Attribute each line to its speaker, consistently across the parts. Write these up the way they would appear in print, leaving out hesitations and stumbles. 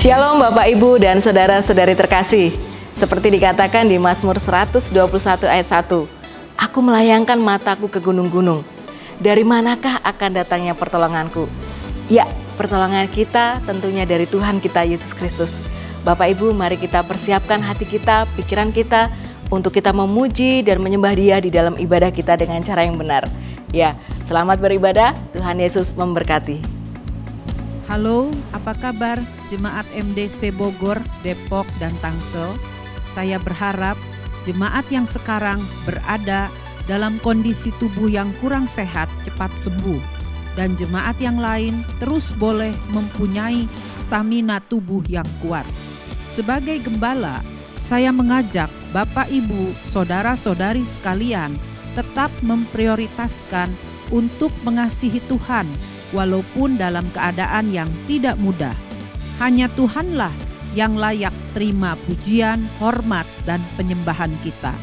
Speaker 1: Shalom Bapak Ibu dan saudara-saudari terkasih. Seperti dikatakan di Mazmur 121 ayat 1. Aku melayangkan mataku ke gunung-gunung. Dari manakah akan datangnya pertolonganku? Ya, pertolongan kita tentunya dari Tuhan kita Yesus Kristus. Bapak Ibu, mari kita persiapkan hati kita, pikiran kita untuk kita memuji dan menyembah Dia di dalam ibadah kita dengan cara yang benar. Ya, selamat beribadah. Tuhan Yesus memberkati.
Speaker 2: Halo, apa kabar Jemaat MDC Bogor, Depok, dan Tangsel? Saya berharap jemaat yang sekarang berada dalam kondisi tubuh yang kurang sehat cepat sembuh, dan jemaat yang lain terus boleh mempunyai stamina tubuh yang kuat. Sebagai gembala, saya mengajak Bapak, Ibu, saudara-saudari sekalian tetap memprioritaskan untuk mengasihi Tuhan walaupun dalam keadaan yang tidak mudah. Hanya Tuhanlah yang layak terima pujian, hormat, dan penyembahan kita.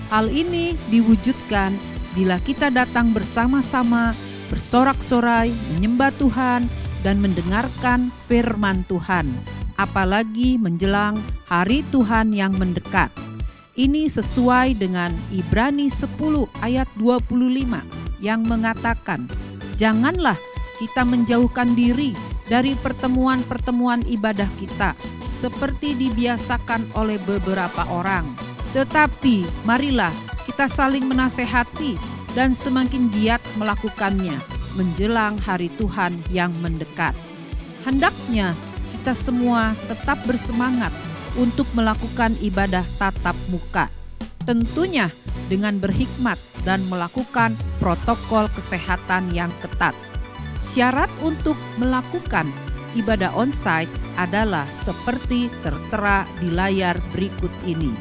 Speaker 2: Hal ini diwujudkan bila kita datang bersama-sama, bersorak-sorai, menyembah Tuhan, dan mendengarkan firman Tuhan. Apalagi menjelang hari Tuhan yang mendekat. Ini sesuai dengan Ibrani 10 ayat 25 yang mengatakan, janganlah kita menjauhkan diri dari pertemuan-pertemuan ibadah kita seperti dibiasakan oleh beberapa orang. Tetapi marilah kita saling menasehati dan semakin giat melakukannya menjelang hari Tuhan yang mendekat. Hendaknya kita semua tetap bersemangat untuk melakukan ibadah tatap muka. Tentunya dengan berhikmat dan melakukan protokol kesehatan yang ketat. Syarat untuk melakukan ibadah onsite adalah seperti tertera di layar berikut ini.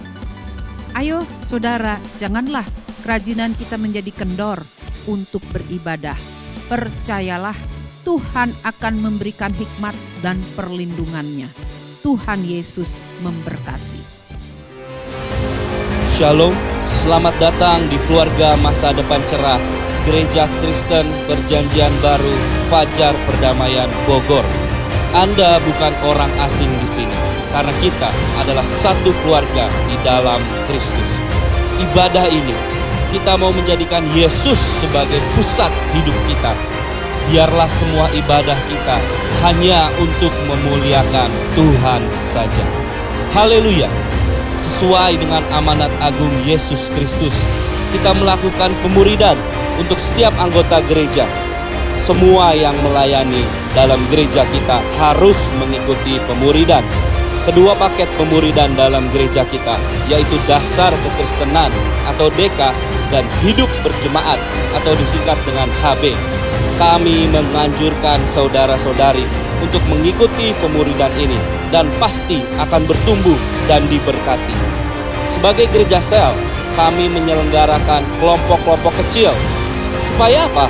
Speaker 2: Ayo saudara, janganlah kerajinan kita menjadi kendor untuk beribadah. Percayalah, Tuhan akan memberikan hikmat dan perlindungannya. Tuhan Yesus memberkati.
Speaker 3: Shalom, selamat datang di keluarga masa depan cerah Gereja Kristen Perjanjian Baru Fajar Perdamaian Bogor. Anda bukan orang asing di sini, karena kita adalah satu keluarga di dalam Kristus. Ibadah ini, kita mau menjadikan Yesus sebagai pusat hidup kita. Biarlah semua ibadah kita hanya untuk memuliakan Tuhan saja. Haleluya! Sesuai dengan amanat agung Yesus Kristus, kita melakukan pemuridan untuk setiap anggota gereja. Semua yang melayani dalam gereja kita harus mengikuti pemuridan. Kedua paket pemuridan dalam gereja kita, yaitu dasar kekristenan atau DK dan hidup berjemaat atau disingkat dengan HB. Kami menganjurkan saudara-saudari untuk mengikuti pemuridan ini dan pasti akan bertumbuh dan diberkati. Sebagai gereja sel, kami menyelenggarakan kelompok-kelompok kecil. Supaya apa?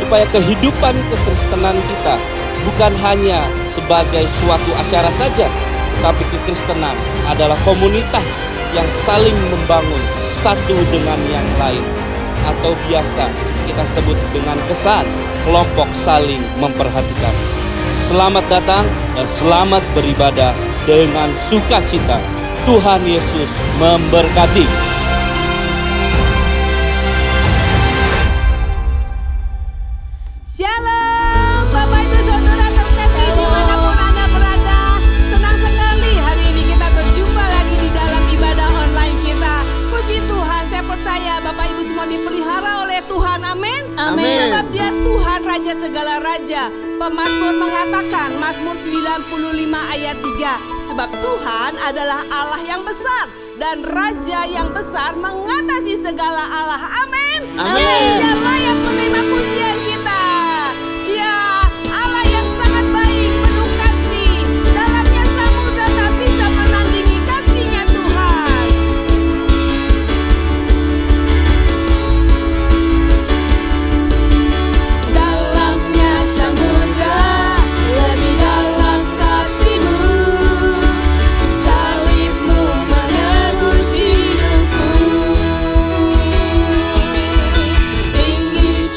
Speaker 3: Supaya kehidupan kekristenan kita bukan hanya sebagai suatu acara saja, tapi kekristenan adalah komunitas yang saling membangun satu dengan yang lain, atau biasa kita sebut dengan kesan kelompok saling memperhatikan. Selamat datang dan selamat beribadah dengan sukacita. Tuhan Yesus memberkati.
Speaker 4: Shalom Bapak Ibu Saudara terkasih dimanapun Anda berada. Senang sekali hari ini kita berjumpa lagi di dalam ibadah online kita. Puji Tuhan, saya percaya Bapak Ibu semua dipelihara oleh Tuhan, amin.
Speaker 5: Amin.
Speaker 4: Sebab Dia Tuhan Raja segala Raja. Pemazmur mengatakan, Mazmur 95 ayat 3, sebab Tuhan adalah Allah yang besar dan Raja yang besar mengatasi segala Allah, amin.
Speaker 5: Amin.
Speaker 4: Dia layak menerima pujian kita. Dia Allah yang sangat baik, penuh kasih, dalamnya samudra tak bisa menandingi kasih-Nya Tuhan. Dalamnya samudra, lebih dalam kasih-Mu, salib-Mu menebus hidupku. Tinggi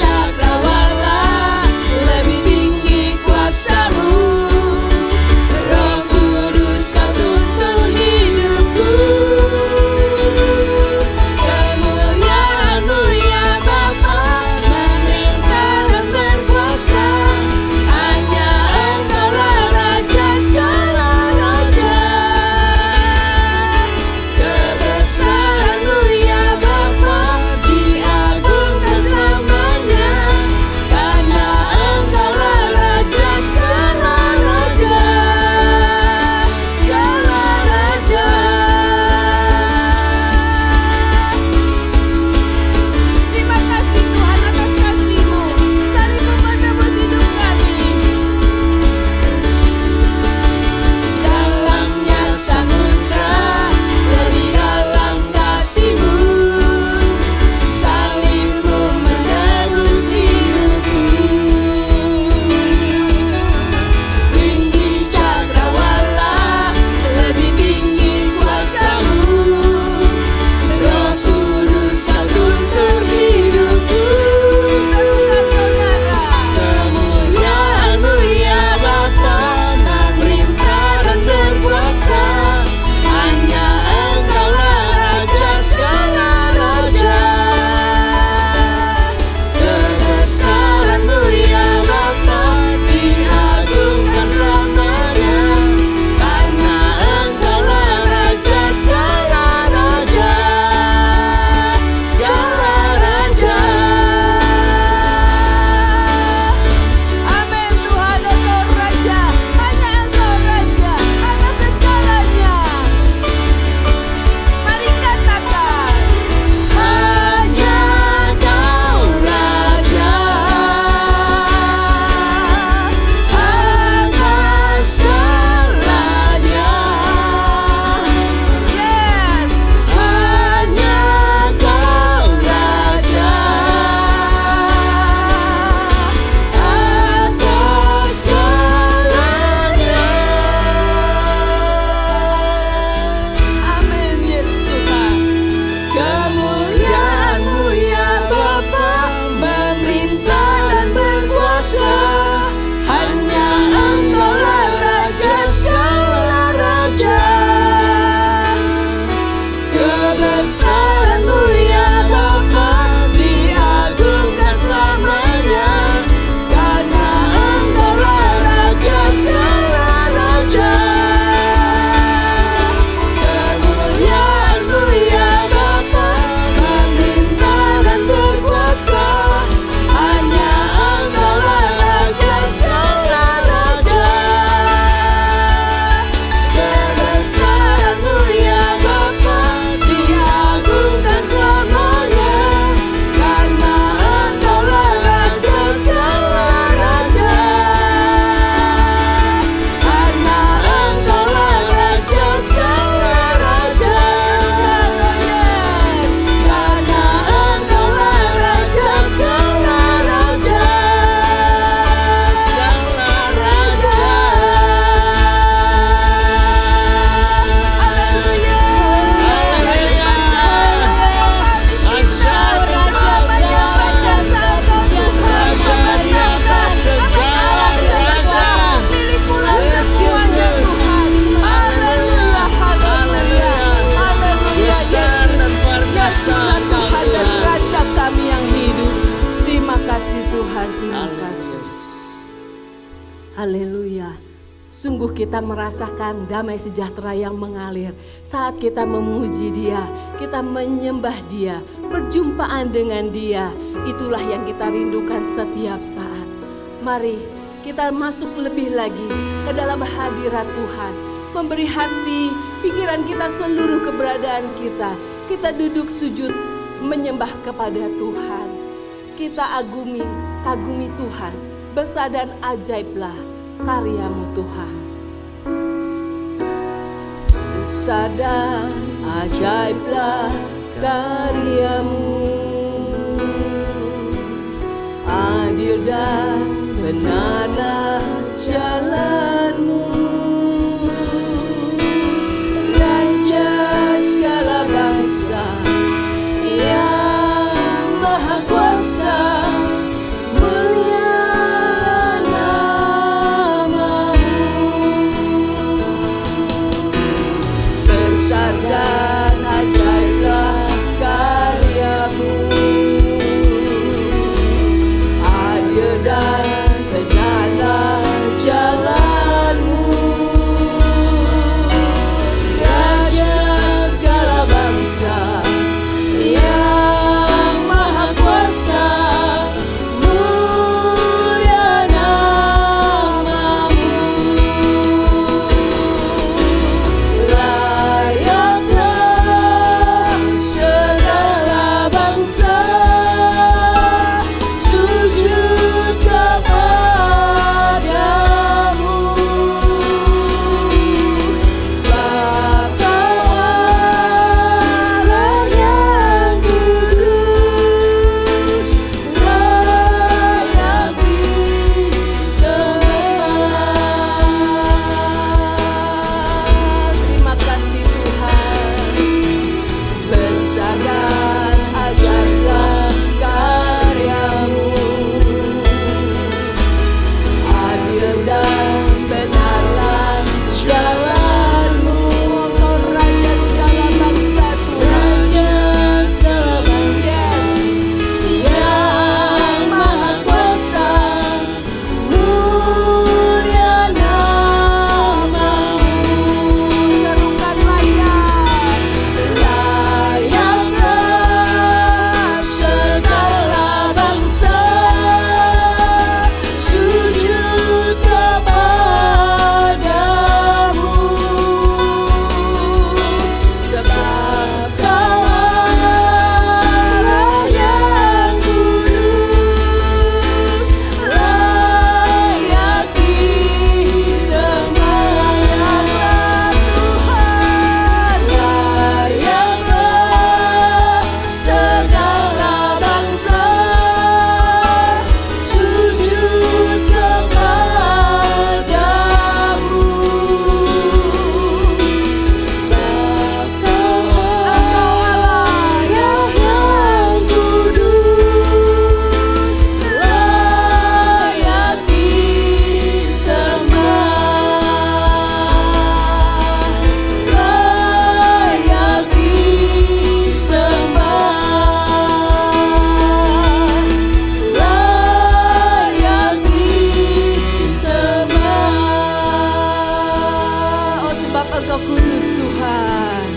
Speaker 4: Haleluya. Sungguh kita merasakan damai sejahtera yang mengalir saat kita memuji Dia, kita menyembah Dia, perjumpaan dengan Dia. Itulah yang kita rindukan setiap saat. Mari kita masuk lebih lagi ke dalam hadirat Tuhan, memberi hati, pikiran kita, seluruh keberadaan kita. Kita duduk sujud menyembah kepada Tuhan. Kita kagumi Tuhan, besar dan ajaiblah karya-Mu Tuhan. Besar dan ajaiblah karya-Mu, adil dan benarlah jalan-Mu, Raja segala bangsa yang maha kuasa. Dan ajaiblah karya-Mu, adil dan benarlah jalan-Mu, Raja segala bangsa yang maha kuasa. Mulia nama-Mu, Tuhan,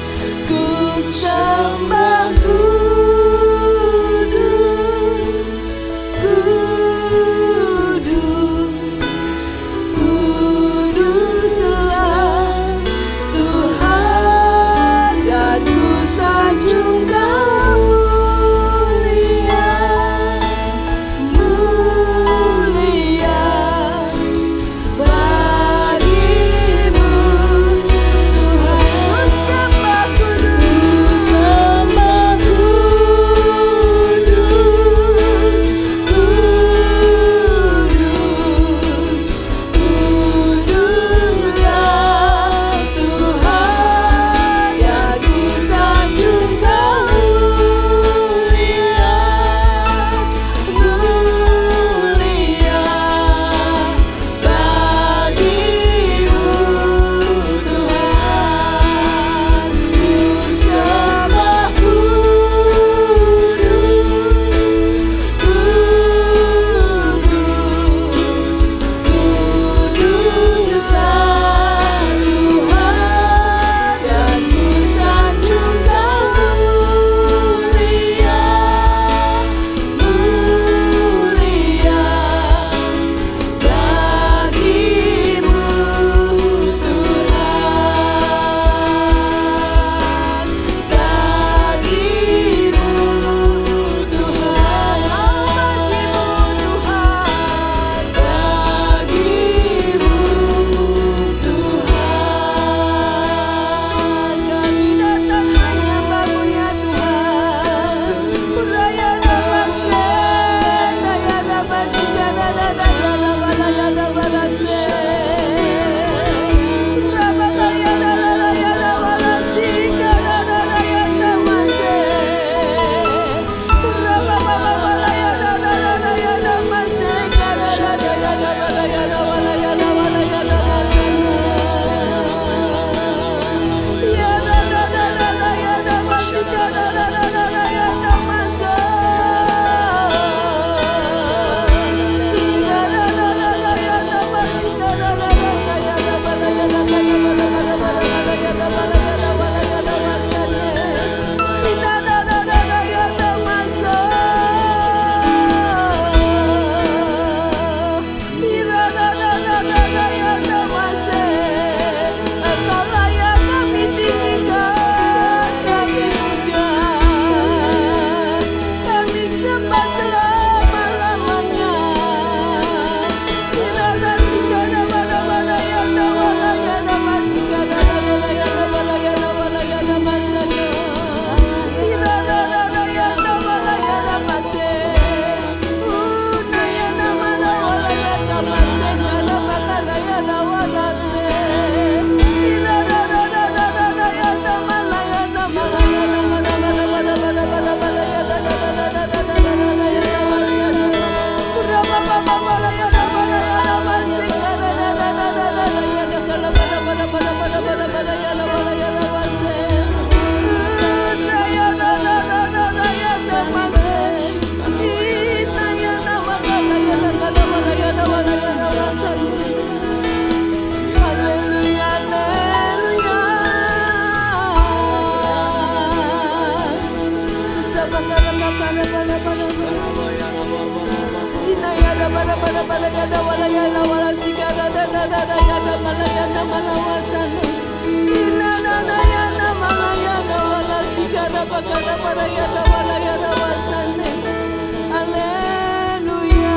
Speaker 4: Haleluya.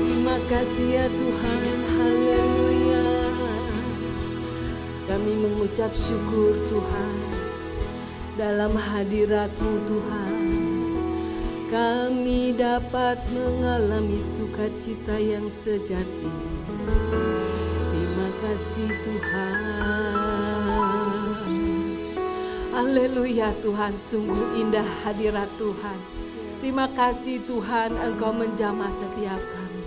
Speaker 4: Terima kasih ya Tuhan, haleluya. Kami mengucap syukur Tuhan, dalam hadirat-Mu Tuhan kami dapat mengalami sukacita yang sejati. Terima kasih Tuhan. Haleluya Tuhan, sungguh indah hadirat Tuhan. Terima kasih Tuhan, Engkau menjamah setiap kami.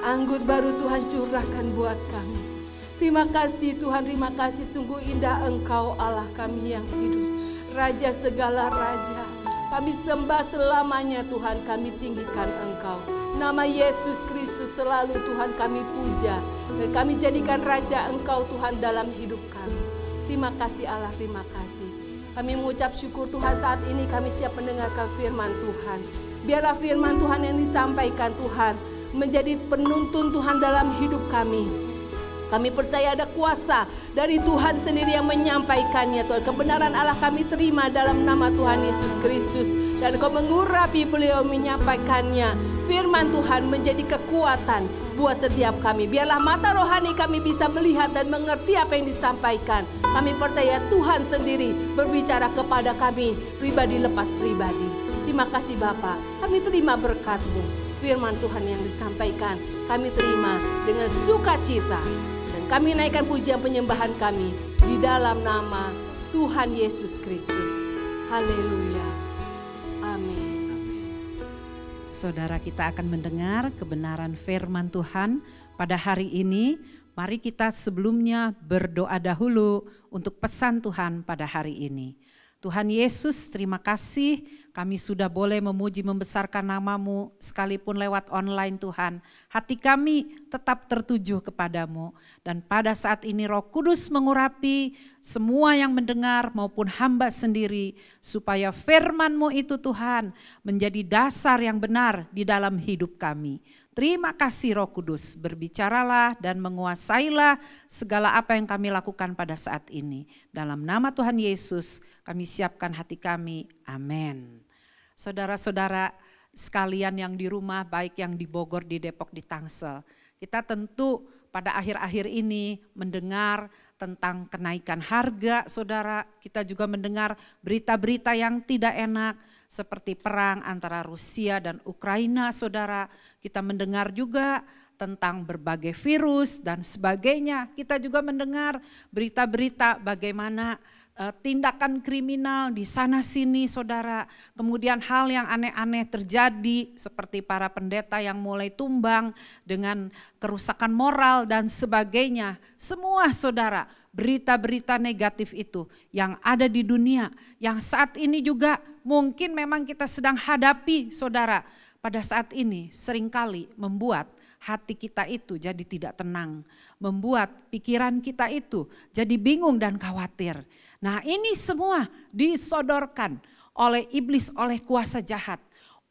Speaker 4: Anggur baru Tuhan curahkan buat kami. Terima kasih Tuhan, terima kasih, sungguh indah Engkau Allah kami yang hidup. Raja segala raja, kami sembah selamanya Tuhan, kami tinggikan Engkau. Nama Yesus Kristus selalu Tuhan kami puja. Dan kami jadikan Raja Engkau Tuhan dalam hidup kami. Terima kasih Allah, terima kasih. Kami mengucap syukur Tuhan, saat ini kami siap mendengarkan firman Tuhan. Biarlah firman Tuhan yang disampaikan Tuhan menjadi penuntun Tuhan dalam hidup kami. Kami percaya ada kuasa dari Tuhan sendiri yang menyampaikannya Tuhan. Kebenaran Allah kami terima dalam nama Tuhan Yesus Kristus. Dan Kau mengurapi beliau menyampaikannya. Firman Tuhan menjadi kekuatan buat setiap kami. Biarlah mata rohani kami bisa melihat dan mengerti apa yang disampaikan. Kami percaya Tuhan sendiri berbicara kepada kami pribadi lepas pribadi. Terima kasih Bapa, kami terima berkat-Mu. Firman Tuhan yang disampaikan kami terima dengan sukacita. Kami naikkan pujian penyembahan kami di dalam nama Tuhan Yesus Kristus. Haleluya. Amin.
Speaker 2: Saudara, kita akan mendengar kebenaran firman Tuhan pada hari ini. Mari kita sebelumnya berdoa dahulu untuk pesan Tuhan pada hari ini. Tuhan Yesus, terima kasih kami sudah boleh memuji membesarkan nama-Mu sekalipun lewat online Tuhan. Hati kami tetap tertuju kepadamu. Dan pada saat ini Roh Kudus mengurapi semua yang mendengar maupun hamba sendiri. Supaya firman-Mu itu Tuhan menjadi dasar yang benar di dalam hidup kami. Terima kasih Roh Kudus, berbicaralah dan menguasailah segala apa yang kami lakukan pada saat ini. Dalam nama Tuhan Yesus kami siapkan hati kami, amin. Saudara-saudara sekalian yang di rumah, baik yang di Bogor, di Depok, di Tangsel. Kita tentu pada akhir-akhir ini mendengar tentang kenaikan harga, saudara. Kita juga mendengar berita-berita yang tidak enak seperti perang antara Rusia dan Ukraina, saudara. Kita mendengar juga tentang berbagai virus dan sebagainya. Kita juga mendengar berita-berita bagaimana tindakan kriminal di sana sini, saudara. Kemudian hal yang aneh-aneh terjadi seperti para pendeta yang mulai tumbang dengan kerusakan moral dan sebagainya. Semua, saudara, berita-berita negatif itu yang ada di dunia, yang saat ini juga mungkin memang kita sedang hadapi, saudara. Pada saat ini seringkali membuat hati kita itu jadi tidak tenang, membuat pikiran kita itu jadi bingung dan khawatir. Nah, ini semua disodorkan oleh iblis, oleh kuasa jahat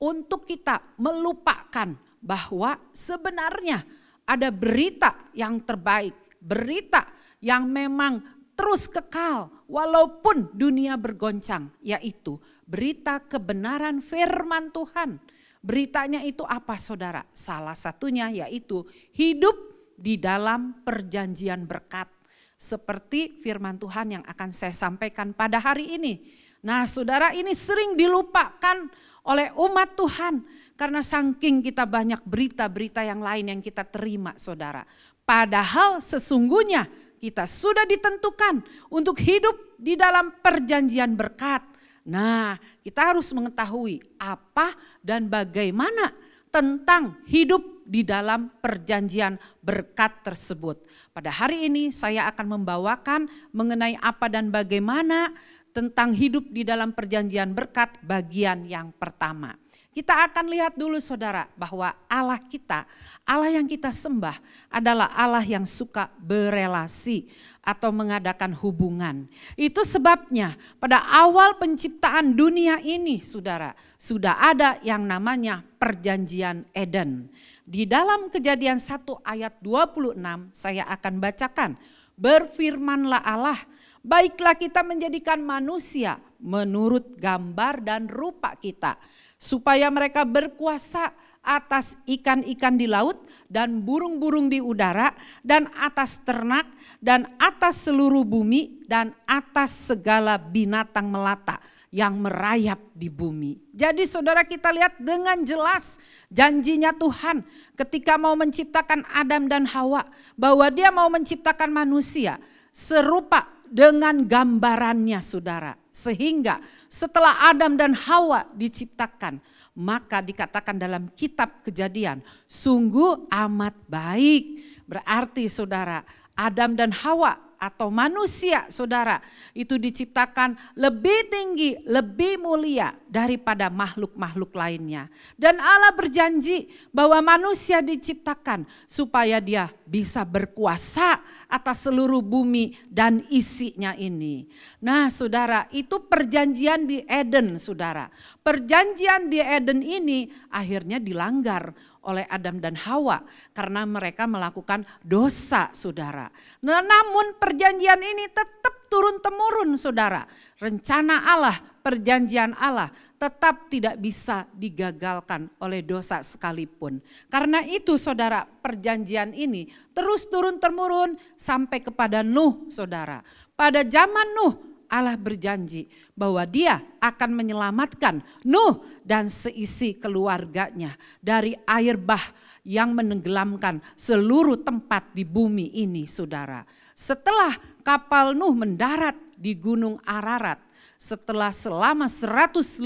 Speaker 2: untuk kita melupakan bahwa sebenarnya ada berita yang terbaik, berita yang memang terus kekal walaupun dunia bergoncang, yaitu berita kebenaran firman Tuhan. Beritanya itu apa, saudara? Salah satunya yaitu hidup di dalam perjanjian berkat. Seperti firman Tuhan yang akan saya sampaikan pada hari ini. Nah, saudara, ini sering dilupakan oleh umat Tuhan. Karena saking kita banyak berita-berita yang lain yang kita terima, saudara. Padahal sesungguhnya kita sudah ditentukan untuk hidup di dalam perjanjian berkat. Nah, kita harus mengetahui apa dan bagaimana tentang hidup di dalam perjanjian berkat tersebut. Pada hari ini saya akan membawakan mengenai apa dan bagaimana tentang hidup di dalam perjanjian berkat bagian yang pertama. Kita akan lihat dulu saudara bahwa Allah kita, Allah yang kita sembah adalah Allah yang suka berelasi atau mengadakan hubungan. Itu sebabnya pada awal penciptaan dunia ini saudara, sudah ada yang namanya perjanjian Eden. Di dalam Kejadian 1 ayat 26 saya akan bacakan. Berfirmanlah Allah, baiklah kita menjadikan manusia menurut gambar dan rupa kita, supaya mereka berkuasa atas ikan-ikan di laut dan burung-burung di udara dan atas ternak dan atas seluruh bumi dan atas segala binatang melata yang merayap di bumi. Jadi saudara, kita lihat dengan jelas janjinya Tuhan ketika mau menciptakan Adam dan Hawa, bahwa dia mau menciptakan manusia serupa dengan gambarannya saudara. Sehingga setelah Adam dan Hawa diciptakan, maka dikatakan dalam kitab Kejadian, sungguh amat baik. Berarti saudara, Adam dan Hawa atau manusia saudara itu diciptakan lebih tinggi, lebih mulia daripada makhluk-makhluk lainnya. Dan Allah berjanji bahwa manusia diciptakan supaya dia bisa berkuasa atas seluruh bumi dan isinya ini. Nah saudara, itu perjanjian di Eden saudara. Perjanjian di Eden ini akhirnya dilanggar oleh Adam dan Hawa karena mereka melakukan dosa saudara. Nah, namun perjanjian ini tetap turun-temurun saudara. Rencana Allah, perjanjian Allah tetap tidak bisa digagalkan oleh dosa sekalipun. Karena itu saudara, perjanjian ini terus turun-temurun sampai kepada Nuh saudara. Pada zaman Nuh, Allah berjanji bahwa dia akan menyelamatkan Nuh dan seisi keluarganya dari air bah yang menenggelamkan seluruh tempat di bumi ini saudara. Setelah kapal Nuh mendarat di Gunung Ararat, setelah selama 150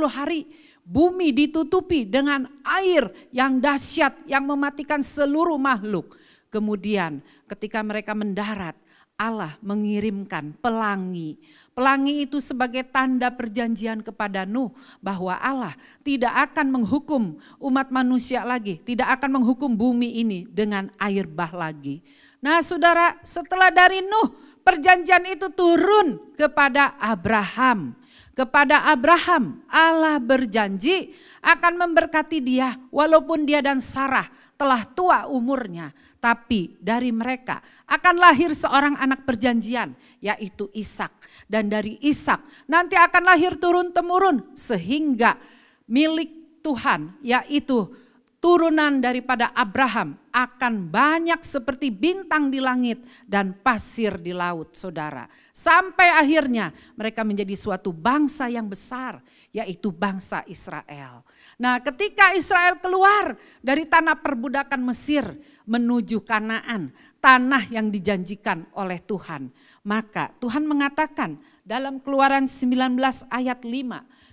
Speaker 2: hari bumi ditutupi dengan air yang dahsyat yang mematikan seluruh makhluk. Kemudian ketika mereka mendarat, Allah mengirimkan pelangi. Pelangi itu sebagai tanda perjanjian kepada Nuh bahwa Allah tidak akan menghukum umat manusia lagi, tidak akan menghukum bumi ini dengan air bah lagi. Nah saudara, setelah dari Nuh, perjanjian itu turun kepada Abraham. Kepada Abraham, Allah berjanji akan memberkati dia walaupun dia dan Sarah telah tua umurnya. Tapi dari mereka akan lahir seorang anak perjanjian, yaitu Ishak. Dan dari Ishak nanti akan lahir turun-temurun sehingga milik Tuhan, yaitu turunan daripada Abraham akan banyak seperti bintang di langit dan pasir di laut saudara. Sampai akhirnya mereka menjadi suatu bangsa yang besar, yaitu bangsa Israel. Nah ketika Israel keluar dari tanah perbudakan Mesir menuju Kanaan, tanah yang dijanjikan oleh Tuhan. Maka Tuhan mengatakan dalam Keluaran 19 ayat 5,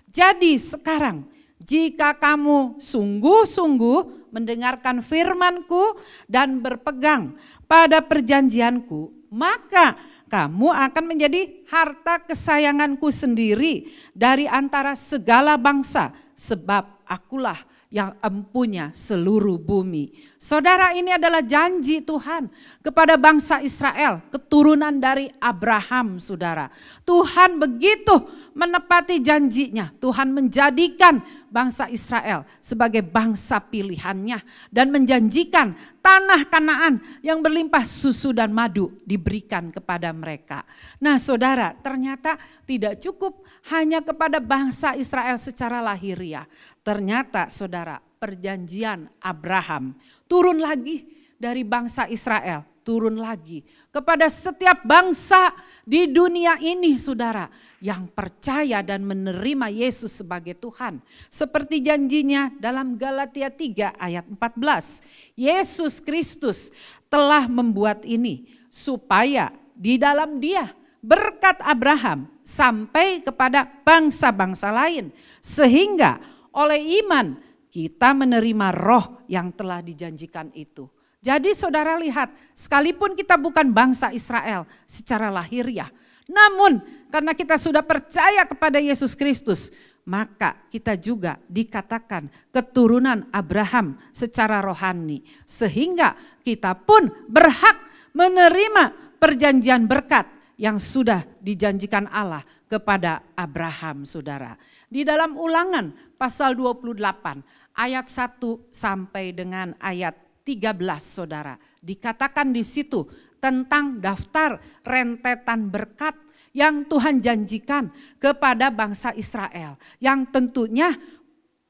Speaker 2: jadi sekarang jika kamu sungguh-sungguh mendengarkan firman-Ku dan berpegang pada perjanjian-Ku, maka kamu akan menjadi harta kesayangan-Ku sendiri dari antara segala bangsa, sebab Akulah yang empunya seluruh bumi. Saudara, ini adalah janji Tuhan kepada bangsa Israel, keturunan dari Abraham saudara. Tuhan begitu menepati janjinya, Tuhan menjadikan bangsa Israel sebagai bangsa pilihannya dan menjanjikan tanah Kanaan yang berlimpah susu dan madu diberikan kepada mereka. Nah saudara, ternyata tidak cukup hanya kepada bangsa Israel secara lahiriah. Ternyata saudara, perjanjian Abraham turun lagi dari bangsa Israel, turun lagi kepada setiap bangsa di dunia ini saudara yang percaya dan menerima Yesus sebagai Tuhan. Seperti janjinya dalam Galatia 3 ayat 14. Yesus Kristus telah membuat ini supaya di dalam Dia berkat Abraham sampai kepada bangsa-bangsa lain. Sehingga oleh iman kita menerima roh yang telah dijanjikan itu. Jadi saudara lihat, sekalipun kita bukan bangsa Israel secara lahiriah, namun karena kita sudah percaya kepada Yesus Kristus, maka kita juga dikatakan keturunan Abraham secara rohani. Sehingga kita pun berhak menerima perjanjian berkat yang sudah dijanjikan Allah kepada Abraham, saudara. Di dalam Ulangan pasal 28 ayat 1 sampai dengan ayat 13, saudara. Dikatakan di situ tentang daftar rentetan berkat yang Tuhan janjikan kepada bangsa Israel. Yang tentunya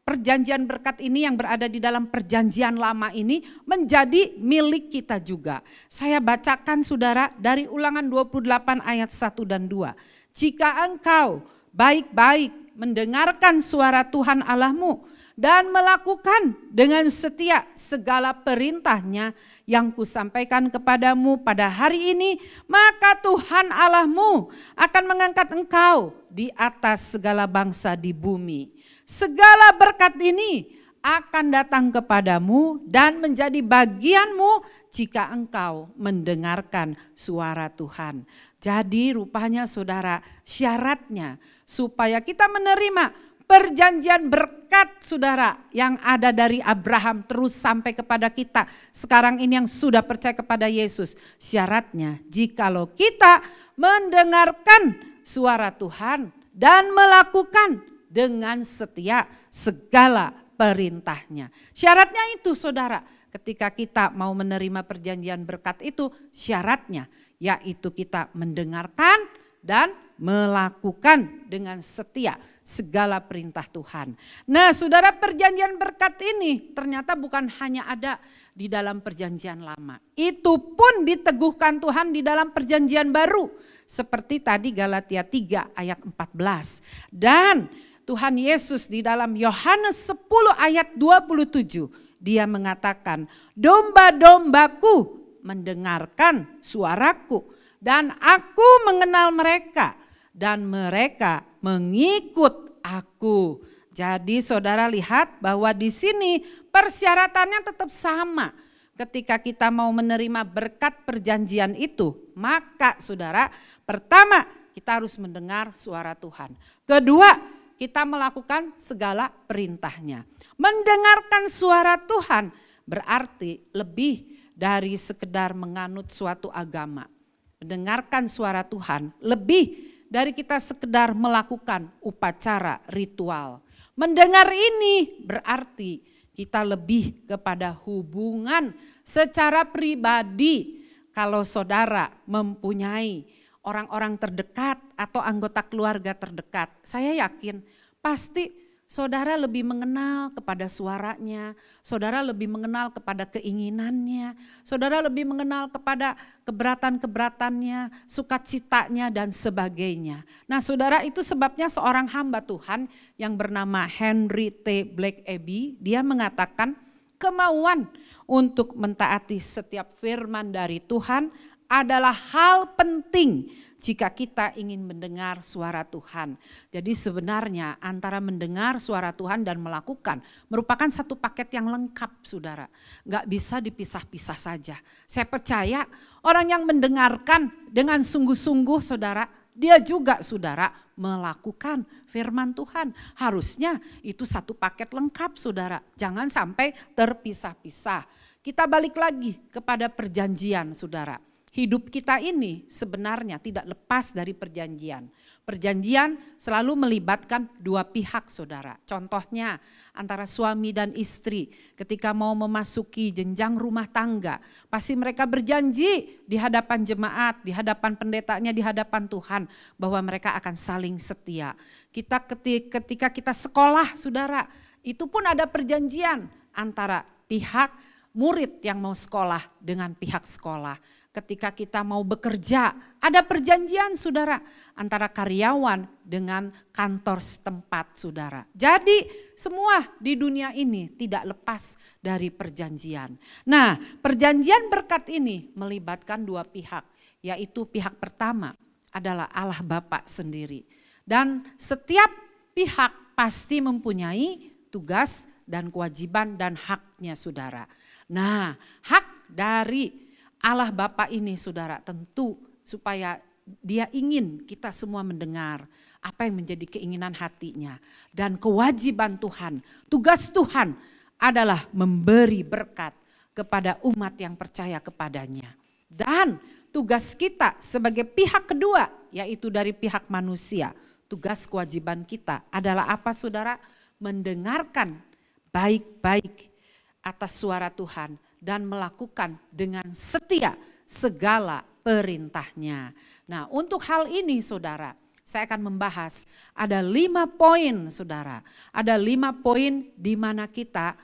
Speaker 2: perjanjian berkat ini yang berada di dalam perjanjian lama ini menjadi milik kita juga. Saya bacakan saudara dari Ulangan 28 ayat 1 dan 2. Jika engkau baik-baik mendengarkan suara Tuhan Allahmu dan melakukan dengan setia segala perintahnya yang kusampaikan kepadamu pada hari ini, maka Tuhan Allahmu akan mengangkat engkau di atas segala bangsa di bumi. Segala berkat ini akan datang kepadamu dan menjadi bagianmu jika engkau mendengarkan suara Tuhan. Jadi rupanya saudara, syaratnya supaya kita menerima perjanjian berkat saudara yang ada dari Abraham terus sampai kepada kita sekarang ini yang sudah percaya kepada Yesus. Syaratnya jikalau kita mendengarkan suara Tuhan dan melakukan dengan setia segala perintahnya. Syaratnya itu saudara, ketika kita mau menerima perjanjian berkat itu syaratnya yaitu kita mendengarkan dan melakukan dengan setia segala perintah Tuhan. Nah saudara, perjanjian berkat ini ternyata bukan hanya ada di dalam perjanjian lama. Itu pun diteguhkan Tuhan di dalam perjanjian baru. Seperti tadi Galatia 3 ayat 14. Dan Tuhan Yesus di dalam Yohanes 10 ayat 27. Dia mengatakan, domba-dombaku mendengarkan suaraku dan aku mengenal mereka. Dan mereka mengikut aku. Jadi saudara lihat bahwa di sini persyaratannya tetap sama. Ketika kita mau menerima berkat perjanjian itu, maka saudara, pertama kita harus mendengar suara Tuhan. Kedua, kita melakukan segala perintahnya. Mendengarkan suara Tuhan berarti lebih dari sekedar menganut suatu agama. Mendengarkan suara Tuhan lebih dari kita sekedar melakukan upacara ritual. Mendengar ini berarti kita lebih kepada hubungan secara pribadi. Kalau saudara mempunyai orang-orang terdekat atau anggota keluarga terdekat, saya yakin pasti saudara lebih mengenal kepada suaranya, saudara lebih mengenal kepada keinginannya, saudara lebih mengenal kepada keberatan-keberatannya, sukacitanya dan sebagainya. Nah saudara, itu sebabnya seorang hamba Tuhan yang bernama Henry T. Black Abbey, dia mengatakan kemauan untuk mentaati setiap firman dari Tuhan adalah hal penting jika kita ingin mendengar suara Tuhan. Jadi sebenarnya antara mendengar suara Tuhan dan melakukan merupakan satu paket yang lengkap saudara. Gak bisa dipisah-pisah saja. Saya percaya orang yang mendengarkan dengan sungguh-sungguh saudara, dia juga saudara melakukan firman Tuhan. Harusnya itu satu paket lengkap saudara. Jangan sampai terpisah-pisah. Kita balik lagi kepada perjanjian saudara. Hidup kita ini sebenarnya tidak lepas dari perjanjian. Perjanjian selalu melibatkan dua pihak saudara. Contohnya antara suami dan istri ketika mau memasuki jenjang rumah tangga. Pasti mereka berjanji di hadapan jemaat, di hadapan pendetanya, di hadapan Tuhan. Bahwa mereka akan saling setia. Ketika kita sekolah saudara, itu pun ada perjanjian antara pihak murid yang mau sekolah dengan pihak sekolah. Ketika kita mau bekerja, ada perjanjian saudara antara karyawan dengan kantor setempat saudara. Jadi semua di dunia ini tidak lepas dari perjanjian. Nah, perjanjian berkat ini melibatkan dua pihak, yaitu pihak pertama adalah Allah Bapa sendiri. Dan setiap pihak pasti mempunyai tugas dan kewajiban dan haknya saudara. Nah, hak dari Allah Bapa ini saudara tentu supaya Dia ingin kita semua mendengar apa yang menjadi keinginan hatinya. Dan kewajiban Tuhan, tugas Tuhan adalah memberi berkat kepada umat yang percaya kepadanya. Dan tugas kita sebagai pihak kedua, yaitu dari pihak manusia, tugas kewajiban kita adalah apa saudara? Mendengarkan baik-baik atas suara Tuhan dan melakukan dengan setia segala perintahnya. Nah, untuk hal ini saudara, saya akan membahas ada 5 poin saudara. Ada 5 poin di mana kita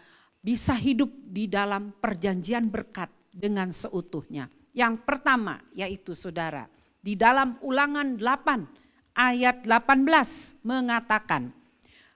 Speaker 2: bisa hidup di dalam perjanjian berkat dengan seutuhnya. Yang pertama yaitu saudara, di dalam Ulangan 8 ayat 18 mengatakan,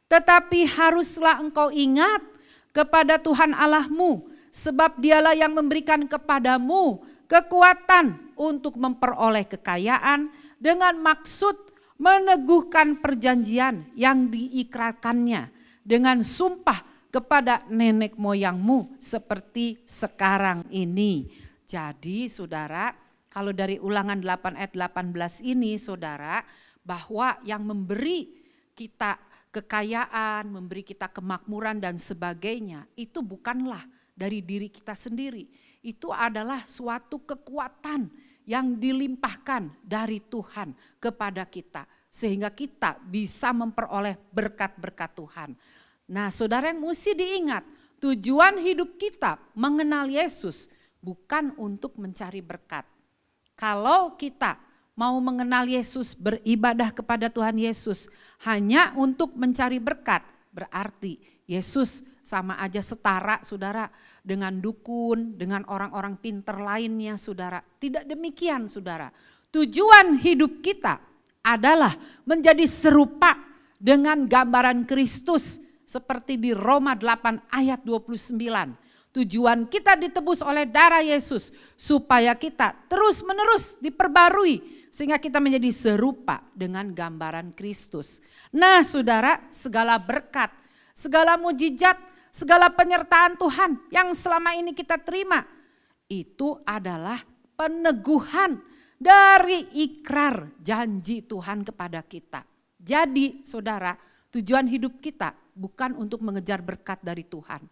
Speaker 2: tetapi haruslah engkau ingat kepada Tuhan Allahmu, sebab dialah yang memberikan kepadamu kekuatan untuk memperoleh kekayaan dengan maksud meneguhkan perjanjian yang diikrarkannya dengan sumpah kepada nenek moyangmu seperti sekarang ini. Jadi saudara, kalau dari Ulangan 8 ayat 18 ini saudara, bahwa yang memberi kita kekayaan, memberi kita kemakmuran dan sebagainya, itu bukanlah dari diri kita sendiri. Itu adalah suatu kekuatan yang dilimpahkan dari Tuhan kepada kita. Sehingga kita bisa memperoleh berkat-berkat Tuhan. Nah saudara, yang mesti diingat, tujuan hidup kita mengenal Yesus bukan untuk mencari berkat. Kalau kita mau mengenal Yesus, beribadah kepada Tuhan Yesus hanya untuk mencari berkat, berarti Yesus sama aja setara saudara dengan dukun, dengan orang-orang pinter lainnya saudara. Tidak demikian saudara. Tujuan hidup kita adalah menjadi serupa dengan gambaran Kristus seperti di Roma 8 ayat 29. Tujuan kita ditebus oleh darah Yesus supaya kita terus-menerus diperbarui sehingga kita menjadi serupa dengan gambaran Kristus. Nah saudara, segala berkat, segala mujizat, segala penyertaan Tuhan yang selama ini kita terima, itu adalah peneguhan dari ikrar janji Tuhan kepada kita. Jadi saudara, tujuan hidup kita bukan untuk mengejar berkat dari Tuhan,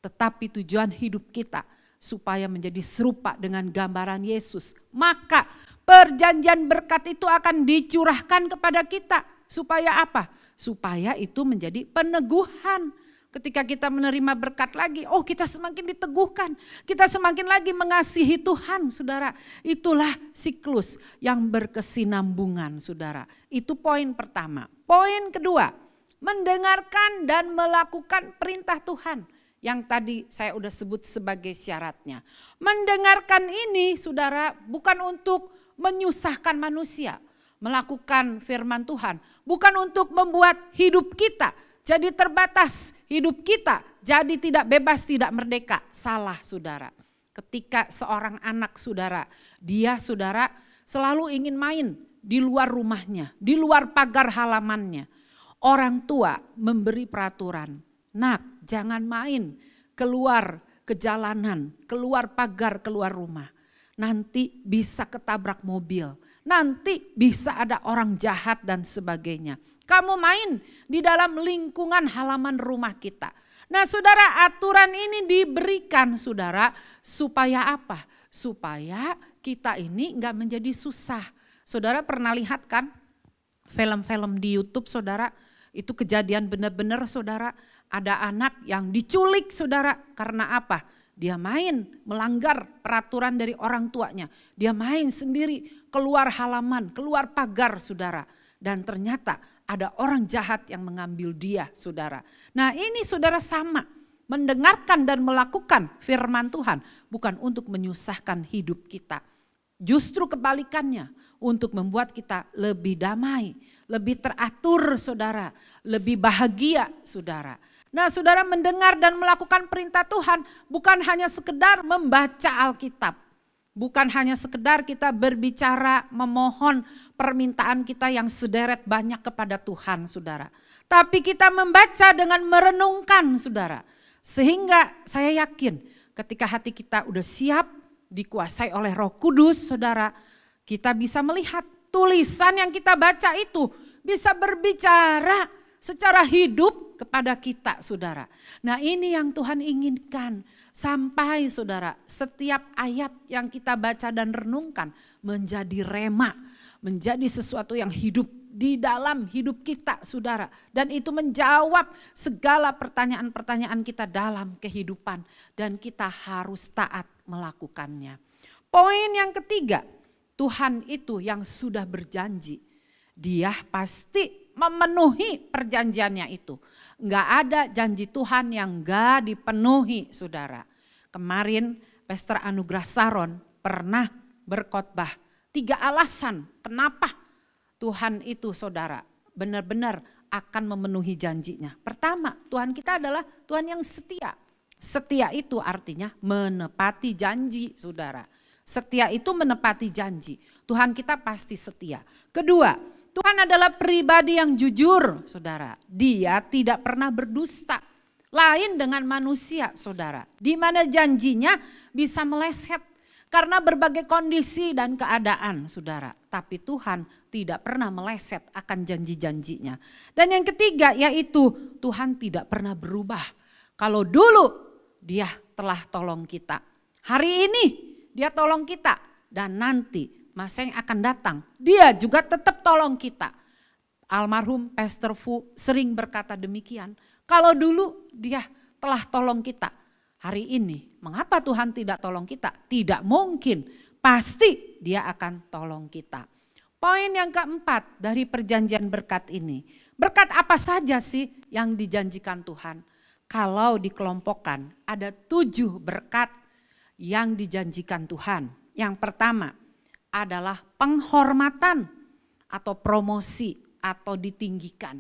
Speaker 2: tetapi tujuan hidup kita supaya menjadi serupa dengan gambaran Yesus. Maka perjanjian berkat itu akan dicurahkan kepada kita. Supaya apa? Supaya itu menjadi peneguhan. Ketika kita menerima berkat lagi, oh kita semakin diteguhkan. Kita semakin lagi mengasihi Tuhan, saudara. Itulah siklus yang berkesinambungan, saudara. Itu poin pertama. Poin kedua, mendengarkan dan melakukan perintah Tuhan. Yang tadi saya udah sebut sebagai syaratnya. Mendengarkan ini, saudara, bukan untuk menyusahkan manusia. Melakukan firman Tuhan. Bukan untuk membuat hidup kita jadi terbatas, hidup kita jadi tidak bebas, tidak merdeka. Salah saudara. Ketika seorang anak saudara, dia saudara selalu ingin main di luar rumahnya, di luar pagar halamannya. Orang tua memberi peraturan, nak jangan main keluar ke jalanan, keluar pagar, keluar rumah. Nanti bisa ketabrak mobil, nanti bisa ada orang jahat dan sebagainya. Kamu main di dalam lingkungan halaman rumah kita. Nah saudara, aturan ini diberikan saudara supaya apa? Supaya kita ini enggak menjadi susah. Saudara pernah lihat kan film-film di YouTube saudara? Itu kejadian benar-benar saudara. Ada anak yang diculik saudara. Karena apa? Dia main melanggar peraturan dari orang tuanya. Dia main sendiri keluar halaman, keluar pagar saudara. Dan ternyata ada orang jahat yang mengambil dia saudara. Nah ini saudara sama. Mendengarkan dan melakukan firman Tuhan bukan untuk menyusahkan hidup kita. Justru kebalikannya, untuk membuat kita lebih damai, lebih teratur saudara, lebih bahagia saudara. Nah saudara, mendengar dan melakukan perintah Tuhan bukan hanya sekedar membaca Alkitab. Bukan hanya sekedar kita berbicara, memohon permintaan kita yang sederet banyak kepada Tuhan saudara. Tapi kita membaca dengan merenungkan saudara. Sehingga saya yakin ketika hati kita udah siap dikuasai oleh Roh Kudus saudara, kita bisa melihat tulisan yang kita baca itu bisa berbicara secara hidup kepada kita, saudara. Nah, ini yang Tuhan inginkan. Sampai saudara, setiap ayat yang kita baca dan renungkan menjadi rema, menjadi sesuatu yang hidup di dalam hidup kita, saudara. Dan itu menjawab segala pertanyaan-pertanyaan kita dalam kehidupan. Dan kita harus taat melakukannya. Poin yang ketiga, Tuhan itu yang sudah berjanji. Dia pasti memenuhi perjanjiannya itu. Enggak ada janji Tuhan yang enggak dipenuhi, saudara. Kemarin Pastor Anugrah Saron pernah berkhotbah 3 alasan kenapa Tuhan itu, saudara, benar-benar akan memenuhi janjinya. Pertama, Tuhan kita adalah Tuhan yang setia. Setia itu artinya menepati janji, saudara. Setia itu menepati janji. Tuhan kita pasti setia. Kedua, Tuhan adalah pribadi yang jujur, saudara. Dia tidak pernah berdusta. Lain dengan manusia, saudara. Di mana janjinya bisa meleset karena berbagai kondisi dan keadaan, saudara. Tapi Tuhan tidak pernah meleset akan janji-janjinya. Dan yang ketiga yaitu Tuhan tidak pernah berubah. Kalau dulu Dia telah tolong kita, hari ini Dia tolong kita, dan nanti masa yang akan datang, Dia juga tetap tolong kita. Almarhum Pastor Fu sering berkata demikian. Kalau dulu Dia telah tolong kita, hari ini mengapa Tuhan tidak tolong kita? Tidak mungkin, pasti Dia akan tolong kita. Poin yang keempat dari perjanjian berkat ini. Berkat apa saja sih yang dijanjikan Tuhan? Kalau dikelompokkan ada 7 berkat yang dijanjikan Tuhan. Yang pertama adalah penghormatan atau promosi atau ditinggikan.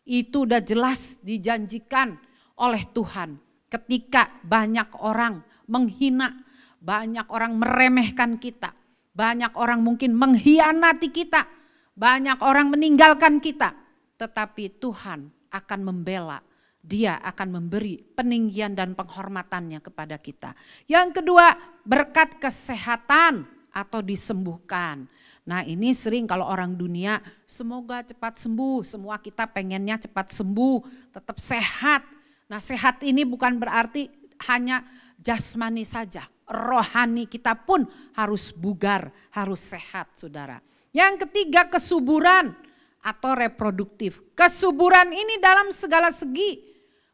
Speaker 2: Itu udah jelas dijanjikan oleh Tuhan. Ketika banyak orang menghina, banyak orang meremehkan kita, banyak orang mungkin mengkhianati kita, banyak orang meninggalkan kita. Tetapi Tuhan akan membela, Dia akan memberi peninggian dan penghormatannya kepada kita. Yang kedua, berkat kesehatan atau disembuhkan. Nah, ini sering kalau orang dunia semoga cepat sembuh, semua kita pengennya cepat sembuh, tetap sehat. Nah, sehat ini bukan berarti hanya jasmani saja, rohani kita pun harus bugar, harus sehat, saudara. Yang ketiga, kesuburan atau reproduktif. Kesuburan ini dalam segala segi,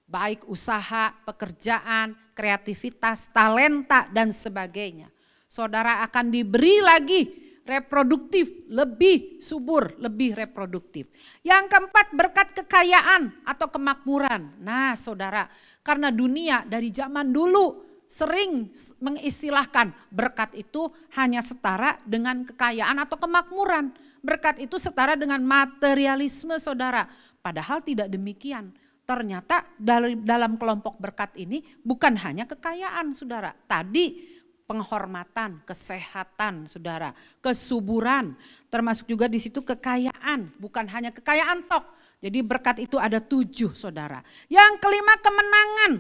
Speaker 2: baik usaha, pekerjaan, kreativitas, talenta dan sebagainya. Saudara akan diberi lagi reproduktif, lebih subur, lebih reproduktif. Yang keempat, berkat kekayaan atau kemakmuran. Nah, saudara, karena dunia dari zaman dulu sering mengistilahkan berkat itu hanya setara dengan kekayaan atau kemakmuran. Berkat itu setara dengan materialisme, saudara. Padahal tidak demikian. Ternyata dalam kelompok berkat ini bukan hanya kekayaan, saudara. Tadi penghormatan, kesehatan, saudara, kesuburan, termasuk juga di situ kekayaan, bukan hanya kekayaan tok. Jadi berkat itu ada 7, saudara. Yang kelima, kemenangan,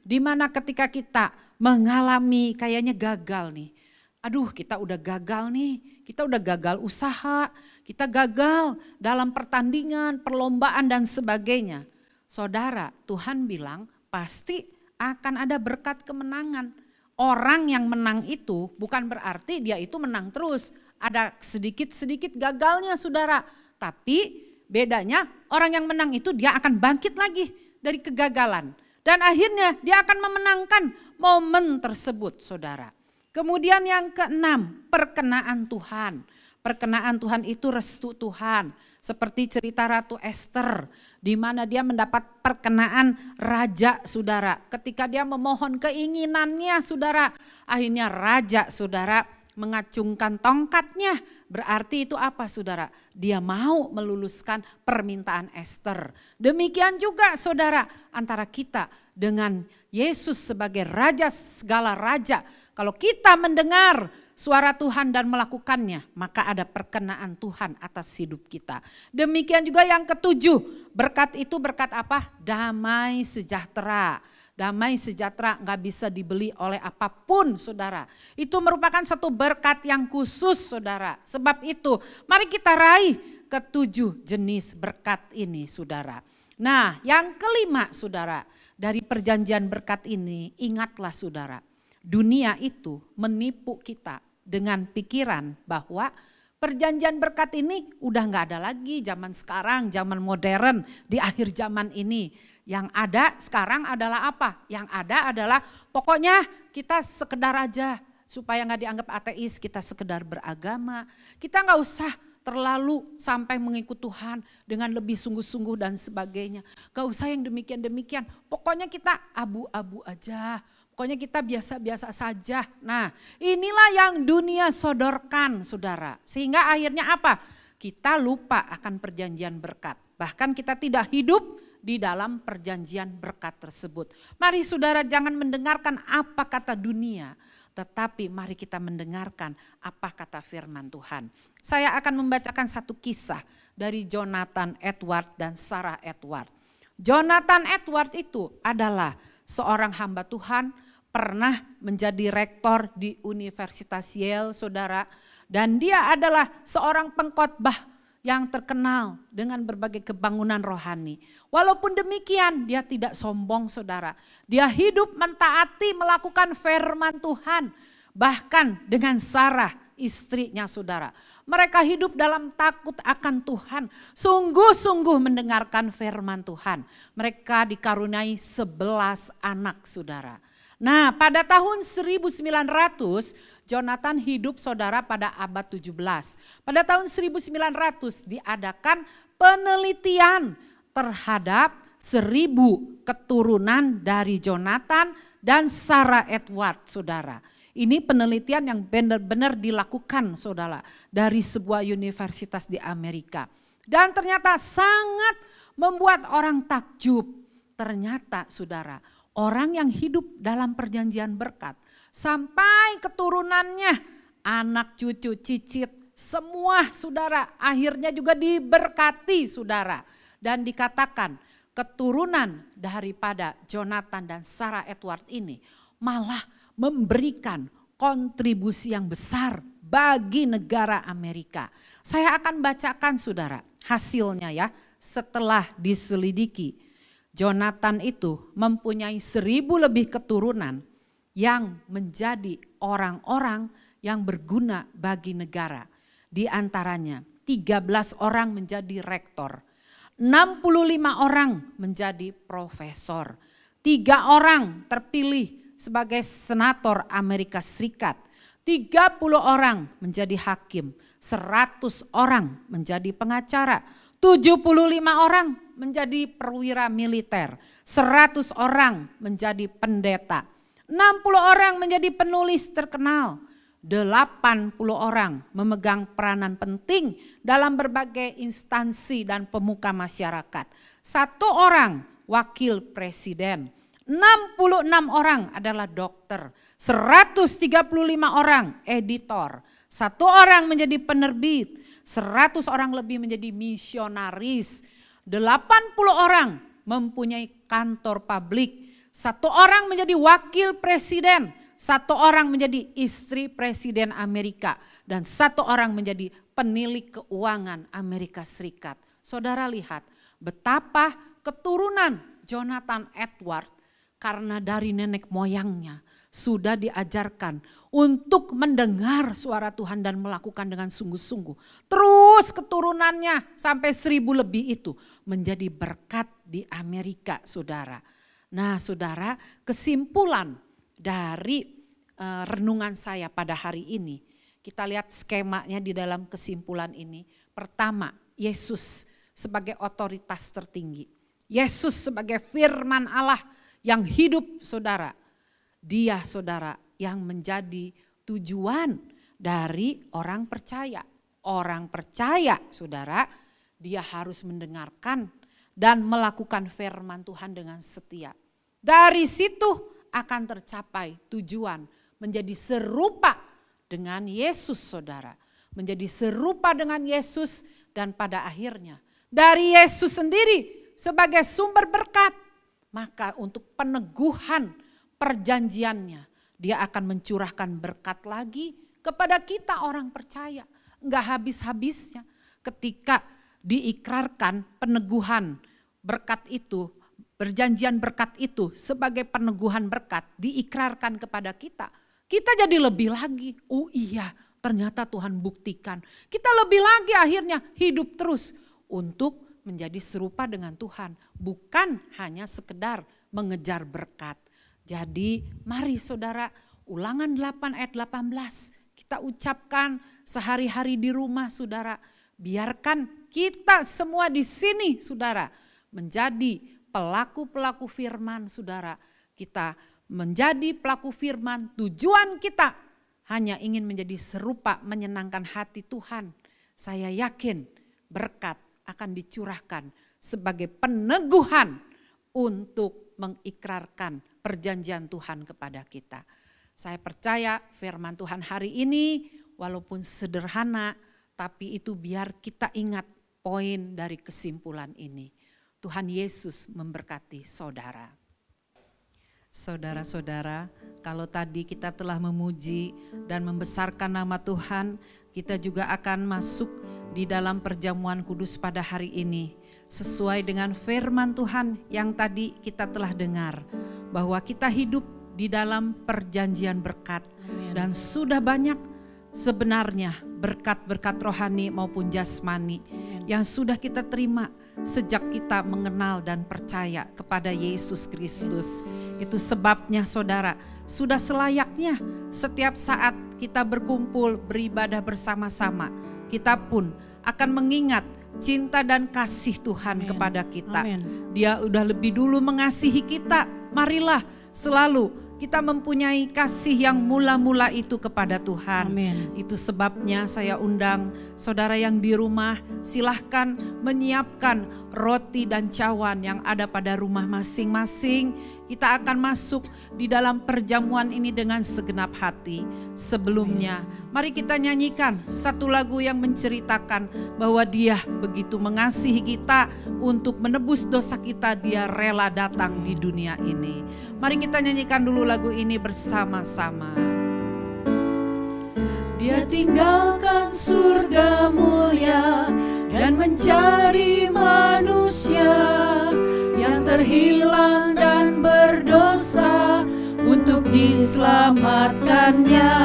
Speaker 2: di mana ketika kita mengalami kayaknya gagal nih. Aduh, kita udah gagal nih, kita udah gagal usaha, kita gagal dalam pertandingan, perlombaan dan sebagainya. Saudara, Tuhan bilang pasti akan ada berkat kemenangan. Orang yang menang itu bukan berarti dia itu menang terus. Ada sedikit-sedikit gagalnya, saudara. Tapi bedanya orang yang menang itu dia akan bangkit lagi dari kegagalan. Dan akhirnya dia akan memenangkan momen tersebut, saudara. Kemudian yang keenam, perkenaan Tuhan. Perkenaan Tuhan itu restu Tuhan. Seperti cerita Ratu Esther, di mana dia mendapat perkenaan raja, saudara. Ketika dia memohon keinginannya, saudara, akhirnya raja, saudara, mengacungkan tongkatnya. Berarti itu apa, saudara? Dia mau meluluskan permintaan Esther. Demikian juga, saudara, antara kita dengan Yesus sebagai raja segala raja. Kalau kita mendengar suara Tuhan dan melakukannya, maka ada perkenaan Tuhan atas hidup kita. Demikian juga yang ketujuh, berkat itu berkat apa? Damai sejahtera. Damai sejahtera nggak bisa dibeli oleh apapun, saudara. Itu merupakan satu berkat yang khusus, saudara. Sebab itu, mari kita raih ke-7 jenis berkat ini, saudara. Nah, yang kelima, saudara, dari perjanjian berkat ini, ingatlah saudara, dunia itu menipu kita dengan pikiran bahwa perjanjian berkat ini udah gak ada lagi zaman sekarang, zaman modern, di akhir zaman ini. Yang ada sekarang adalah apa? Yang ada adalah pokoknya kita sekedar aja supaya gak dianggap ateis, kita sekedar beragama. Kita gak usah terlalu sampai mengikut Tuhan dengan lebih sungguh-sungguh dan sebagainya. Gak usah yang demikian-demikian, pokoknya kita abu-abu aja. Pokoknya kita biasa-biasa saja. Nah, inilah yang dunia sodorkan, saudara. Sehingga akhirnya apa? Kita lupa akan perjanjian berkat. Bahkan kita tidak hidup di dalam perjanjian berkat tersebut. Mari saudara jangan mendengarkan apa kata dunia, tetapi mari kita mendengarkan apa kata firman Tuhan. Saya akan membacakan satu kisah dari Jonathan Edwards dan Sarah Edwards. Jonathan Edwards itu adalah seorang hamba Tuhan, pernah menjadi rektor di Universitas Yale, saudara. Dan dia adalah seorang pengkhotbah yang terkenal dengan berbagai kebangunan rohani. Walaupun demikian dia tidak sombong, saudara. Dia hidup mentaati melakukan firman Tuhan. Bahkan dengan Sarah istrinya, saudara. Mereka hidup dalam takut akan Tuhan. Sungguh-sungguh mendengarkan firman Tuhan. Mereka dikaruniai 11 anak, saudara. Nah, pada tahun 1900 Jonathan hidup, saudara, pada abad 17. Pada tahun 1900 diadakan penelitian terhadap 1000 keturunan dari Jonathan dan Sarah Edwards, saudara. Ini penelitian yang benar-benar dilakukan, saudara, dari sebuah universitas di Amerika. Dan ternyata sangat membuat orang takjub. Ternyata, saudara, orang yang hidup dalam perjanjian berkat sampai keturunannya, anak cucu cicit, semua, saudara, akhirnya juga diberkati, saudara. Dan dikatakan keturunan daripada Jonathan dan Sarah Edwards ini malah memberikan kontribusi yang besar bagi negara Amerika. Saya akan bacakan, saudara, hasilnya ya setelah diselidiki. Jonathan itu mempunyai 1000 lebih keturunan yang menjadi orang-orang yang berguna bagi negara. Di antaranya 13 orang menjadi rektor, 65 orang menjadi profesor, 3 orang terpilih sebagai senator Amerika Serikat, 30 orang menjadi hakim, 100 orang menjadi pengacara, 75 orang menjadi perwira militer, 100 orang menjadi pendeta, 60 orang menjadi penulis terkenal, 80 orang memegang peranan penting dalam berbagai instansi dan pemuka masyarakat, 1 orang wakil presiden, 66 orang adalah dokter, 135 orang editor, 1 orang menjadi penerbit, 100 orang lebih menjadi misionaris, 80 orang mempunyai kantor publik, 1 orang menjadi wakil presiden, 1 orang menjadi istri presiden Amerika, dan 1 orang menjadi penilik keuangan Amerika Serikat. Saudara lihat betapa keturunan Jonathan Edwards karena dari nenek moyangnya sudah diajarkan untuk mendengar suara Tuhan dan melakukan dengan sungguh-sungguh. Terus keturunannya sampai 1000 lebih itu menjadi berkat di Amerika, saudara. Nah, saudara, kesimpulan dari renungan saya pada hari ini, kita lihat skemanya di dalam kesimpulan ini. Pertama, Yesus sebagai otoritas tertinggi. Yesus sebagai firman Allah yang hidup, saudara. Dia, saudara, yang menjadi tujuan dari orang percaya. Orang percaya, saudara, dia harus mendengarkan dan melakukan firman Tuhan dengan setia. Dari situ akan tercapai tujuan menjadi serupa dengan Yesus, saudara. Menjadi serupa dengan Yesus dan pada akhirnya dari Yesus sendiri sebagai sumber berkat, maka untuk peneguhan perjanjiannya, dia akan mencurahkan berkat lagi kepada kita orang percaya. Enggak habis-habisnya ketika diikrarkan peneguhan berkat itu, perjanjian berkat itu sebagai peneguhan berkat diikrarkan kepada kita. Kita jadi lebih lagi, oh iya ternyata Tuhan buktikan. Kita lebih lagi akhirnya hidup terus untuk menjadi serupa dengan Tuhan. Bukan hanya sekedar mengejar berkat. Jadi mari saudara, Ulangan 8 ayat 18 kita ucapkan sehari-hari di rumah saudara. Biarkan kita semua di sini saudara menjadi pelaku-pelaku firman saudara. Kita menjadi pelaku firman, tujuan kita hanya ingin menjadi serupa menyenangkan hati Tuhan. Saya yakin berkat akan dicurahkan sebagai peneguhan untuk mengikrarkan perjanjian Tuhan kepada kita. Saya percaya firman Tuhan hari ini walaupun sederhana, tapi itu biar kita ingat poin dari kesimpulan ini. Tuhan Yesus memberkati saudara. Saudara-saudara, kalau tadi kita telah memuji dan membesarkan nama Tuhan, kita juga akan masuk di dalam perjamuan kudus pada hari ini. Sesuai dengan firman Tuhan yang tadi kita telah dengar. Bahwa kita hidup di dalam perjanjian berkat. Amen. Dan sudah banyak sebenarnya berkat-berkat rohani maupun jasmani. Amen. Yang sudah kita terima sejak kita mengenal dan percaya kepada Yesus Kristus. Itu sebabnya saudara, sudah selayaknya setiap saat kita berkumpul beribadah bersama-sama, kita pun akan mengingat cinta dan kasih Tuhan kepada kita. Dia udah lebih dulu mengasihi kita. Marilah selalu kita mempunyai kasih yang mula-mula itu kepada Tuhan. Amen. Itu sebabnya saya undang saudara yang di rumah, silahkan menyiapkan roti dan cawan yang ada pada rumah masing-masing. Kita akan masuk di dalam perjamuan ini dengan segenap hati. Sebelumnya, mari kita nyanyikan satu lagu yang menceritakan bahwa Dia begitu mengasihi kita untuk menebus dosa kita. Dia rela datang di dunia ini. Mari kita nyanyikan dulu lagu ini bersama-sama.
Speaker 5: Dia tinggalkan surga mulia dan mencari manusia yang terhilang dan berdosa untuk diselamatkannya.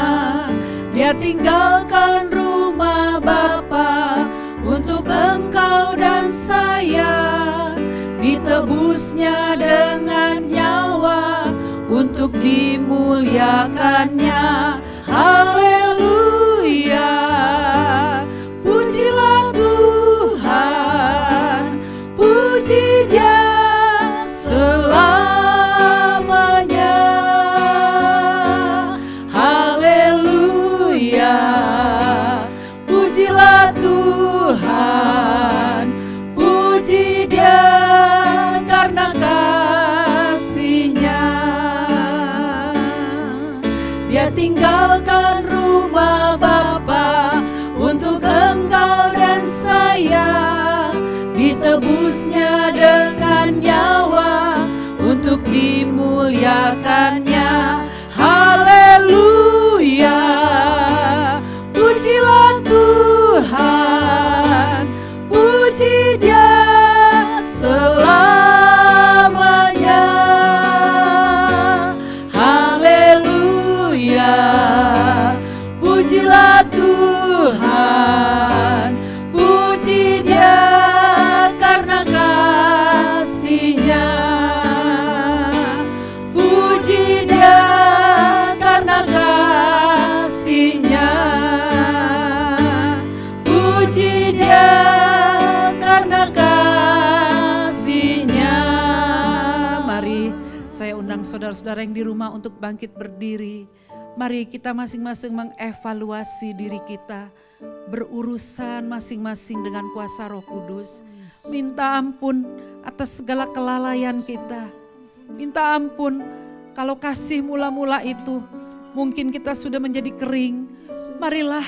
Speaker 5: Dia tinggalkan rumah Bapa untuk engkau dan saya, ditebusnya dengan nyawa untuk dimuliakannya. Haleluya, pujilah Tuhan, puji Dia selamanya. Haleluya, pujilah Tuhan, puji Dia karena kasih-Nya. Dia tinggalkan rumah Bapa untuk engkau dan saya, ditebusnya dengan nyawa untuk dimuliakannya. Haleluya, pujilah Tuhan, puji Dia selamanya. Haleluya, pujilah Tuhan, puji Dia karena kasih-Nya. Puji Dia karena kasih-Nya. Puji Dia karena kasih-Nya.
Speaker 2: Mari saya undang saudara-saudara yang di rumah untuk bangkit berdiri. Mari kita masing-masing mengevaluasi diri kita, berurusan masing-masing dengan kuasa Roh Kudus. Minta ampun atas segala kelalaian kita. Minta ampun kalau kasih mula-mula itu mungkin kita sudah menjadi kering. Marilah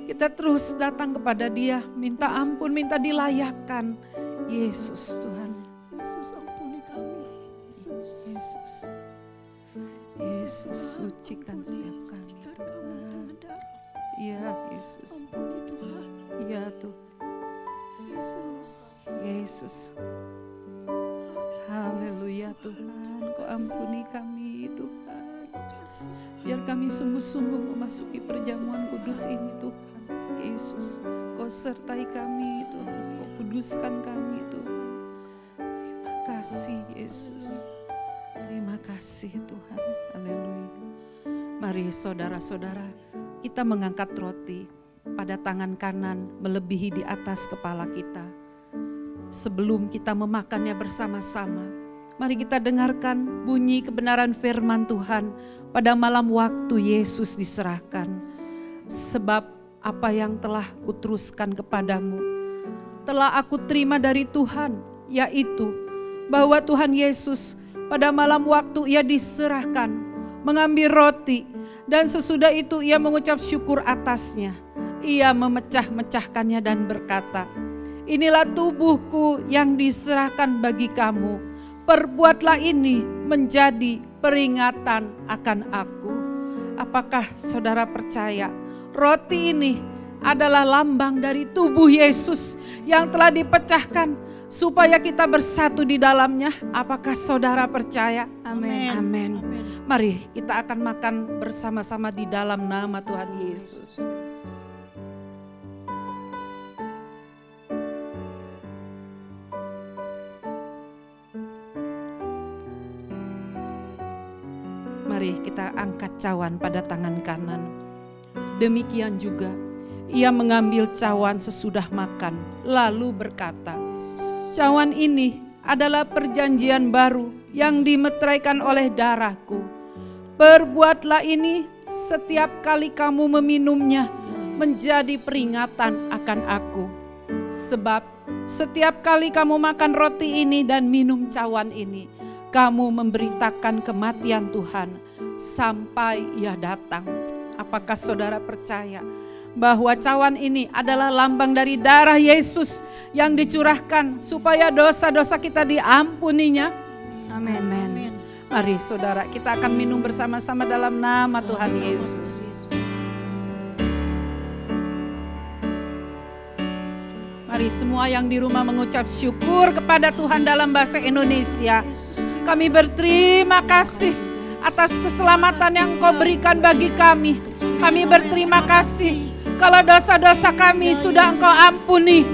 Speaker 2: kita terus datang kepada Dia, minta ampun, minta dilayakkan. Yesus Tuhan.
Speaker 5: Yesus, ampuni kami.
Speaker 2: Yesus. Yesus, sucikan setiap kami Tuhan. Ya Yesus. Ya Tuhan. Yesus. Haleluya Tuhan, Kau ampuni kami Tuhan. Biar kami sungguh-sungguh memasuki perjamuan kudus ini Tuhan. Yesus, Kau sertai kami Tuhan, Kau kuduskan kami Tuhan. Terima kasih Yesus. Terima kasih Tuhan. Haleluya. Mari saudara-saudara, kita mengangkat roti pada tangan kanan melebihi di atas kepala kita. Sebelum kita memakannya bersama-sama, mari kita dengarkan bunyi kebenaran firman Tuhan pada malam waktu Yesus diserahkan. Sebab apa yang telah kuteruskan kepadamu, telah aku terima dari Tuhan, yaitu bahwa Tuhan Yesus pada malam waktu Ia diserahkan, mengambil roti, dan sesudah itu Ia mengucap syukur atasnya. Ia memecah-mecahkannya dan berkata, inilah tubuhku yang diserahkan bagi kamu. Perbuatlah ini menjadi peringatan akan aku. Apakah saudara percaya roti ini adalah lambang dari tubuh Yesus yang telah dipecahkan supaya kita bersatu di dalamnya? Apakah saudara percaya?
Speaker 5: Amin.
Speaker 2: Amin. Mari kita akan makan bersama-sama di dalam nama Tuhan Yesus. Mari kita angkat cawan pada tangan kanan. Demikian juga Ia mengambil cawan sesudah makan, lalu berkata, cawan ini adalah perjanjian baru yang dimeteraikan oleh darahku. Perbuatlah ini setiap kali kamu meminumnya menjadi peringatan akan aku. Sebab setiap kali kamu makan roti ini dan minum cawan ini, kamu memberitakan kematian Tuhan sampai Ia datang. Apakah saudara percaya bahwa cawan ini adalah lambang dari darah Yesus yang dicurahkan supaya dosa-dosa kita diampuninya?
Speaker 5: Amin.
Speaker 2: Amin. Mari saudara, kita akan minum bersama-sama dalam nama Tuhan Yesus. Mari semua yang di rumah mengucap syukur kepada Tuhan dalam bahasa Indonesia. Kami berterima kasih atas keselamatan yang Kau berikan bagi kami. Kami berterima kasih kalau dosa-dosa kami sudah Engkau ampuni.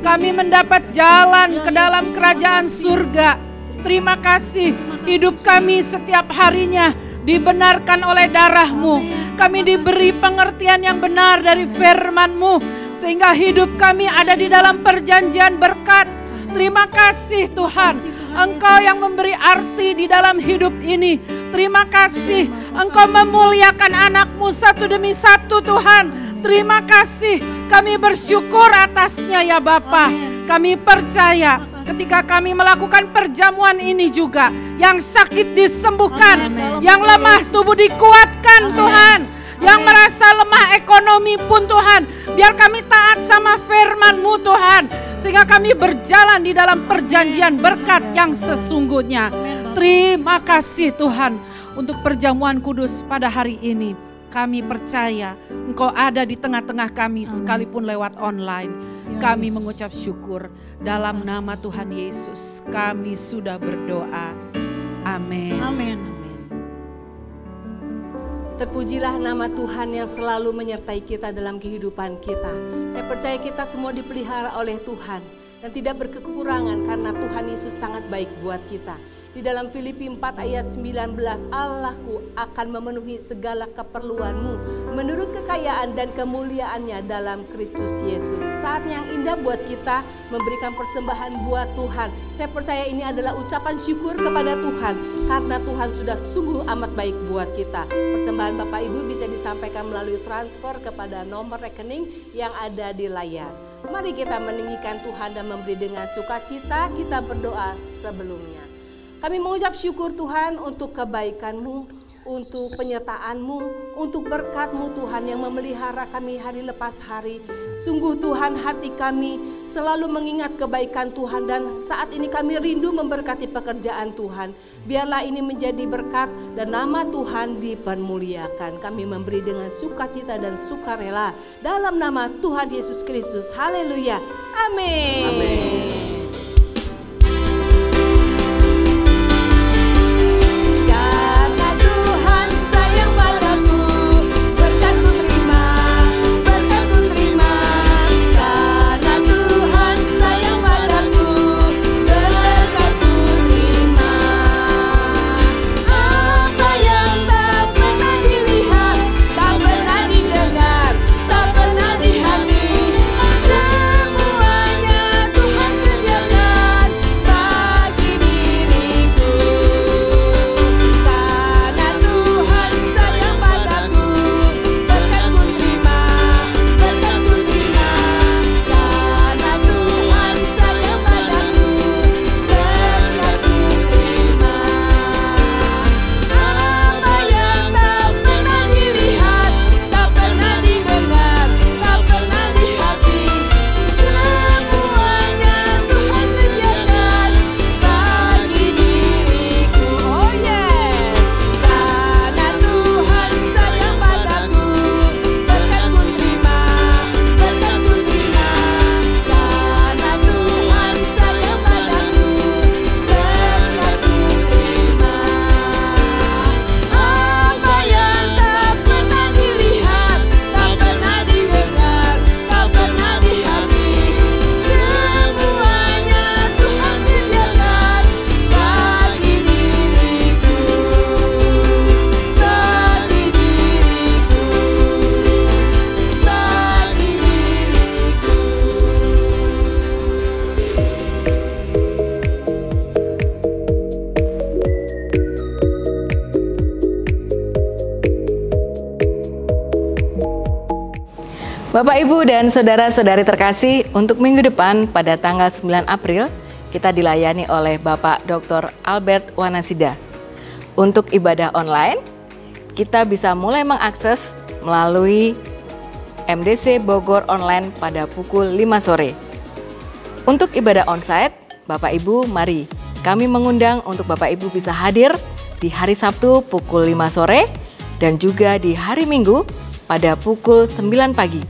Speaker 2: Kami mendapat jalan ke dalam kerajaan surga. Terima kasih, hidup kami setiap harinya dibenarkan oleh darah-Mu. Kami diberi pengertian yang benar dari firman-Mu, sehingga hidup kami ada di dalam perjanjian berkat. Terima kasih Tuhan, Engkau yang memberi arti di dalam hidup ini. Terima kasih, Engkau memuliakan anak-Mu satu demi satu Tuhan. Terima kasih, kami bersyukur atasnya ya Bapa. Kami percaya ketika kami melakukan perjamuan ini juga, yang sakit disembuhkan, yang lemah tubuh dikuatkan Tuhan, yang merasa lemah ekonomi pun Tuhan, biar kami taat sama firman-Mu Tuhan, sehingga kami berjalan di dalam perjanjian berkat yang sesungguhnya. Terima kasih Tuhan untuk perjamuan kudus pada hari ini. Kami percaya Engkau ada di tengah-tengah kami sekalipun lewat online. Kami mengucap syukur dalam nama Tuhan Yesus. Kami sudah berdoa. Amin.
Speaker 5: Amin.
Speaker 4: Terpujilah nama Tuhan yang selalu menyertai kita dalam kehidupan kita. Saya percaya kita semua dipelihara oleh Tuhan dan tidak berkekurangan karena Tuhan Yesus sangat baik buat kita. Di dalam Filipi 4 ayat 19, Allahku akan memenuhi segala keperluanmu menurut kekayaan dan kemuliaannya dalam Kristus Yesus. Saat yang indah buat kita memberikan persembahan buat Tuhan. Saya percaya ini adalah ucapan syukur kepada Tuhan karena Tuhan sudah sungguh amat baik buat kita. Persembahan Bapak Ibu bisa disampaikan melalui transfer kepada nomor rekening yang ada di layar. Mari kita meninggikan Tuhan dan memberi dengan sukacita. Kita berdoa sebelumnya. Kami mengucap syukur Tuhan untuk kebaikan-Mu, untuk penyertaan-Mu, untuk berkat-Mu Tuhan yang memelihara kami hari lepas hari. Sungguh Tuhan, hati kami selalu mengingat kebaikan Tuhan, dan saat ini kami rindu memberkati pekerjaan Tuhan. Biarlah ini menjadi berkat dan nama Tuhan dipermuliakan. Kami memberi dengan sukacita dan sukarela dalam nama Tuhan Yesus Kristus. Haleluya. Amin. Amin.
Speaker 1: Bapak, Ibu, dan saudara-saudari terkasih, untuk minggu depan pada tanggal 9 April kita dilayani oleh Bapak Dr. Albert Wanasida. Untuk ibadah online, kita bisa mulai mengakses melalui MDC Bogor Online pada pukul 5 sore. Untuk ibadah onsite, Bapak Ibu, mari kami mengundang untuk Bapak Ibu bisa hadir di hari Sabtu pukul 5 sore dan juga di hari Minggu pada pukul 9 pagi.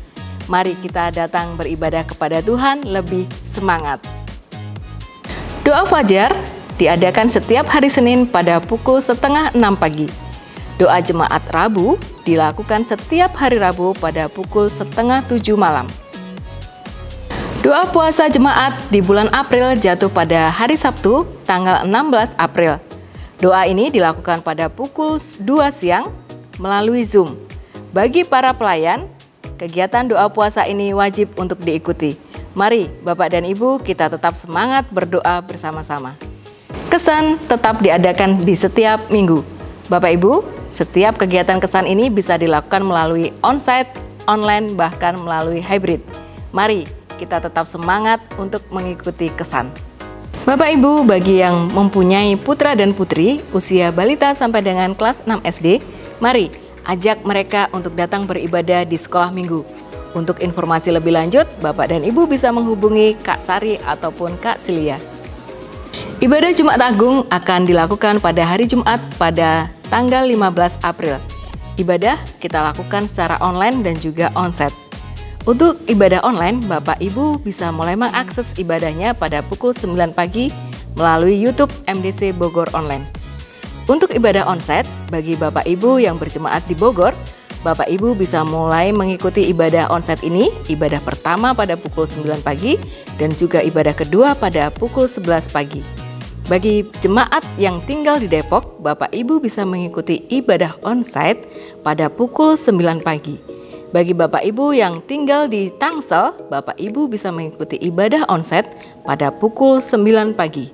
Speaker 1: Mari kita datang beribadah kepada Tuhan lebih semangat. Doa Fajar diadakan setiap hari Senin pada pukul 5:30 pagi. Doa Jemaat Rabu dilakukan setiap hari Rabu pada pukul 6:30 malam. Doa puasa jemaat di bulan April jatuh pada hari Sabtu tanggal 16 April. Doa ini dilakukan pada pukul 2 siang melalui Zoom. Bagi para pelayan, kegiatan doa puasa ini wajib untuk diikuti. Mari Bapak dan Ibu kita tetap semangat berdoa bersama-sama. Kesan tetap diadakan di setiap minggu. Bapak Ibu, setiap kegiatan kesan ini bisa dilakukan melalui onsite, online, bahkan melalui hybrid. Mari kita tetap semangat untuk mengikuti kesan. Bapak Ibu, bagi yang mempunyai putra dan putri usia balita sampai dengan kelas 6 SD, mari ajak mereka untuk datang beribadah di sekolah minggu. Untuk informasi lebih lanjut, Bapak dan Ibu bisa menghubungi Kak Sari ataupun Kak Silia. Ibadah Jumat Agung akan dilakukan pada hari Jumat pada tanggal 15 April. Ibadah kita lakukan secara online dan juga onsite. Untuk ibadah online, Bapak Ibu bisa mulai mengakses ibadahnya pada pukul 9 pagi melalui YouTube MDC Bogor Online. Untuk ibadah onsite, bagi Bapak Ibu yang berjemaat di Bogor, Bapak Ibu bisa mulai mengikuti ibadah onsite ini, ibadah pertama pada pukul 9 pagi dan juga ibadah kedua pada pukul 11 pagi. Bagi jemaat yang tinggal di Depok, Bapak Ibu bisa mengikuti ibadah onsite pada pukul 9 pagi. Bagi Bapak Ibu yang tinggal di Tangsel, Bapak Ibu bisa mengikuti ibadah onsite pada pukul 9 pagi.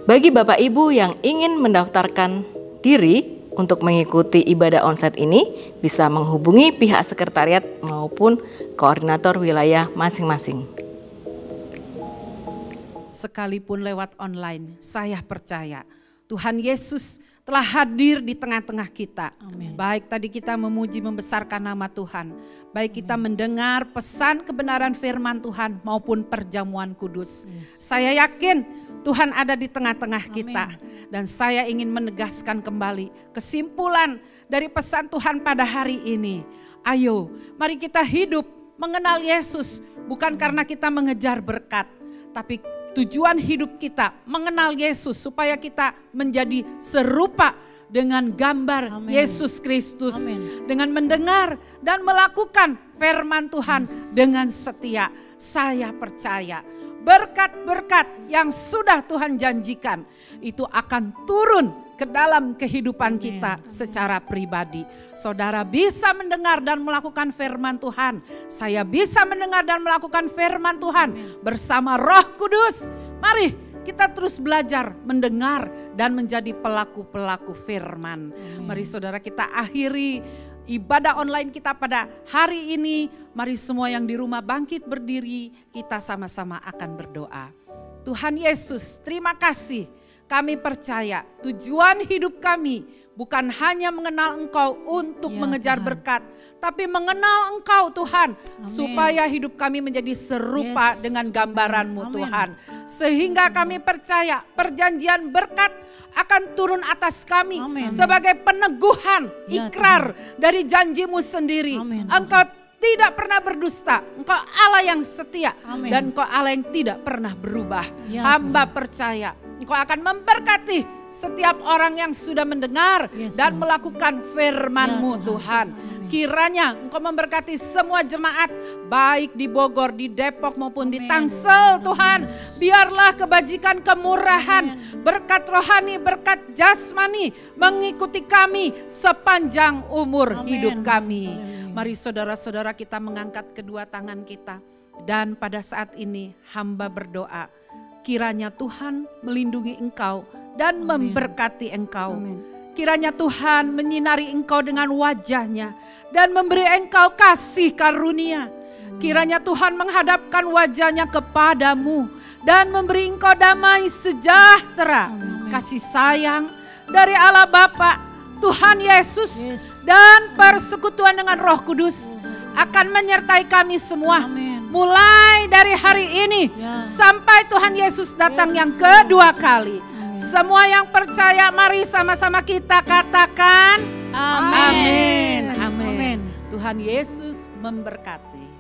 Speaker 1: Bagi Bapak Ibu yang ingin mendaftarkan diri untuk mengikuti ibadah onsite ini, bisa menghubungi pihak sekretariat maupun koordinator wilayah masing-masing.
Speaker 2: Sekalipun lewat online, saya percaya Tuhan Yesus telah hadir di tengah-tengah kita.
Speaker 5: Amin.
Speaker 2: Baik tadi kita memuji membesarkan nama Tuhan, baik kita mendengar pesan kebenaran firman Tuhan maupun perjamuan kudus. Saya yakin Tuhan ada di tengah-tengah kita. Dan saya ingin menegaskan kembali kesimpulan dari pesan Tuhan pada hari ini. Ayo, mari kita hidup mengenal Yesus bukan karena kita mengejar berkat, tapi tujuan hidup kita mengenal Yesus supaya kita menjadi serupa dengan gambar Yesus Kristus. Dengan mendengar dan melakukan firman Tuhan dengan setia. Saya percaya berkat-berkat yang sudah Tuhan janjikan itu akan turun ke dalam kehidupan kita secara pribadi. Saudara bisa mendengar dan melakukan firman Tuhan. Saya bisa mendengar dan melakukan firman Tuhan bersama Roh Kudus. Mari kita terus belajar mendengar dan menjadi pelaku-pelaku firman. Mari saudara kita akhiri ibadah online kita pada hari ini. Mari semua yang di rumah bangkit berdiri, kita sama-sama akan berdoa. Tuhan Yesus, terima kasih. Kami percaya tujuan hidup kami bukan hanya mengenal Engkau untuk mengejar berkat, tapi mengenal Engkau Tuhan, supaya hidup kami menjadi serupa dengan gambaran-Mu Tuhan. Sehingga kami percaya perjanjian berkat akan turun atas kami sebagai peneguhan ikrar dari janji-Mu sendiri. Engkau tidak pernah berdusta, Engkau Allah yang setia, dan Engkau Allah yang tidak pernah berubah. Hamba percaya Engkau akan memberkati setiap orang yang sudah mendengar dan melakukan firman-Mu Tuhan. Kiranya Engkau memberkati semua jemaat baik di Bogor, di Depok maupun di Tangsel Tuhan. Biarlah kebajikan, kemurahan, berkat rohani, berkat jasmani mengikuti kami sepanjang umur hidup kami. Mari saudara-saudara kita mengangkat kedua tangan kita. Dan pada saat ini hamba berdoa, kiranya Tuhan melindungi engkau dan memberkati engkau. Kiranya Tuhan menyinari engkau dengan wajahnya dan memberi engkau kasih karunia. Kiranya Tuhan menghadapkan wajahnya kepadamu dan memberi engkau damai sejahtera, kasih sayang dari Allah Bapa, Tuhan Yesus, dan persekutuan dengan Roh Kudus akan menyertai kami semua. Mulai dari hari ini sampai Tuhan Yesus datang yang kedua kali. Semua yang percaya mari sama-sama kita katakan amin. Amin. Tuhan Yesus memberkati.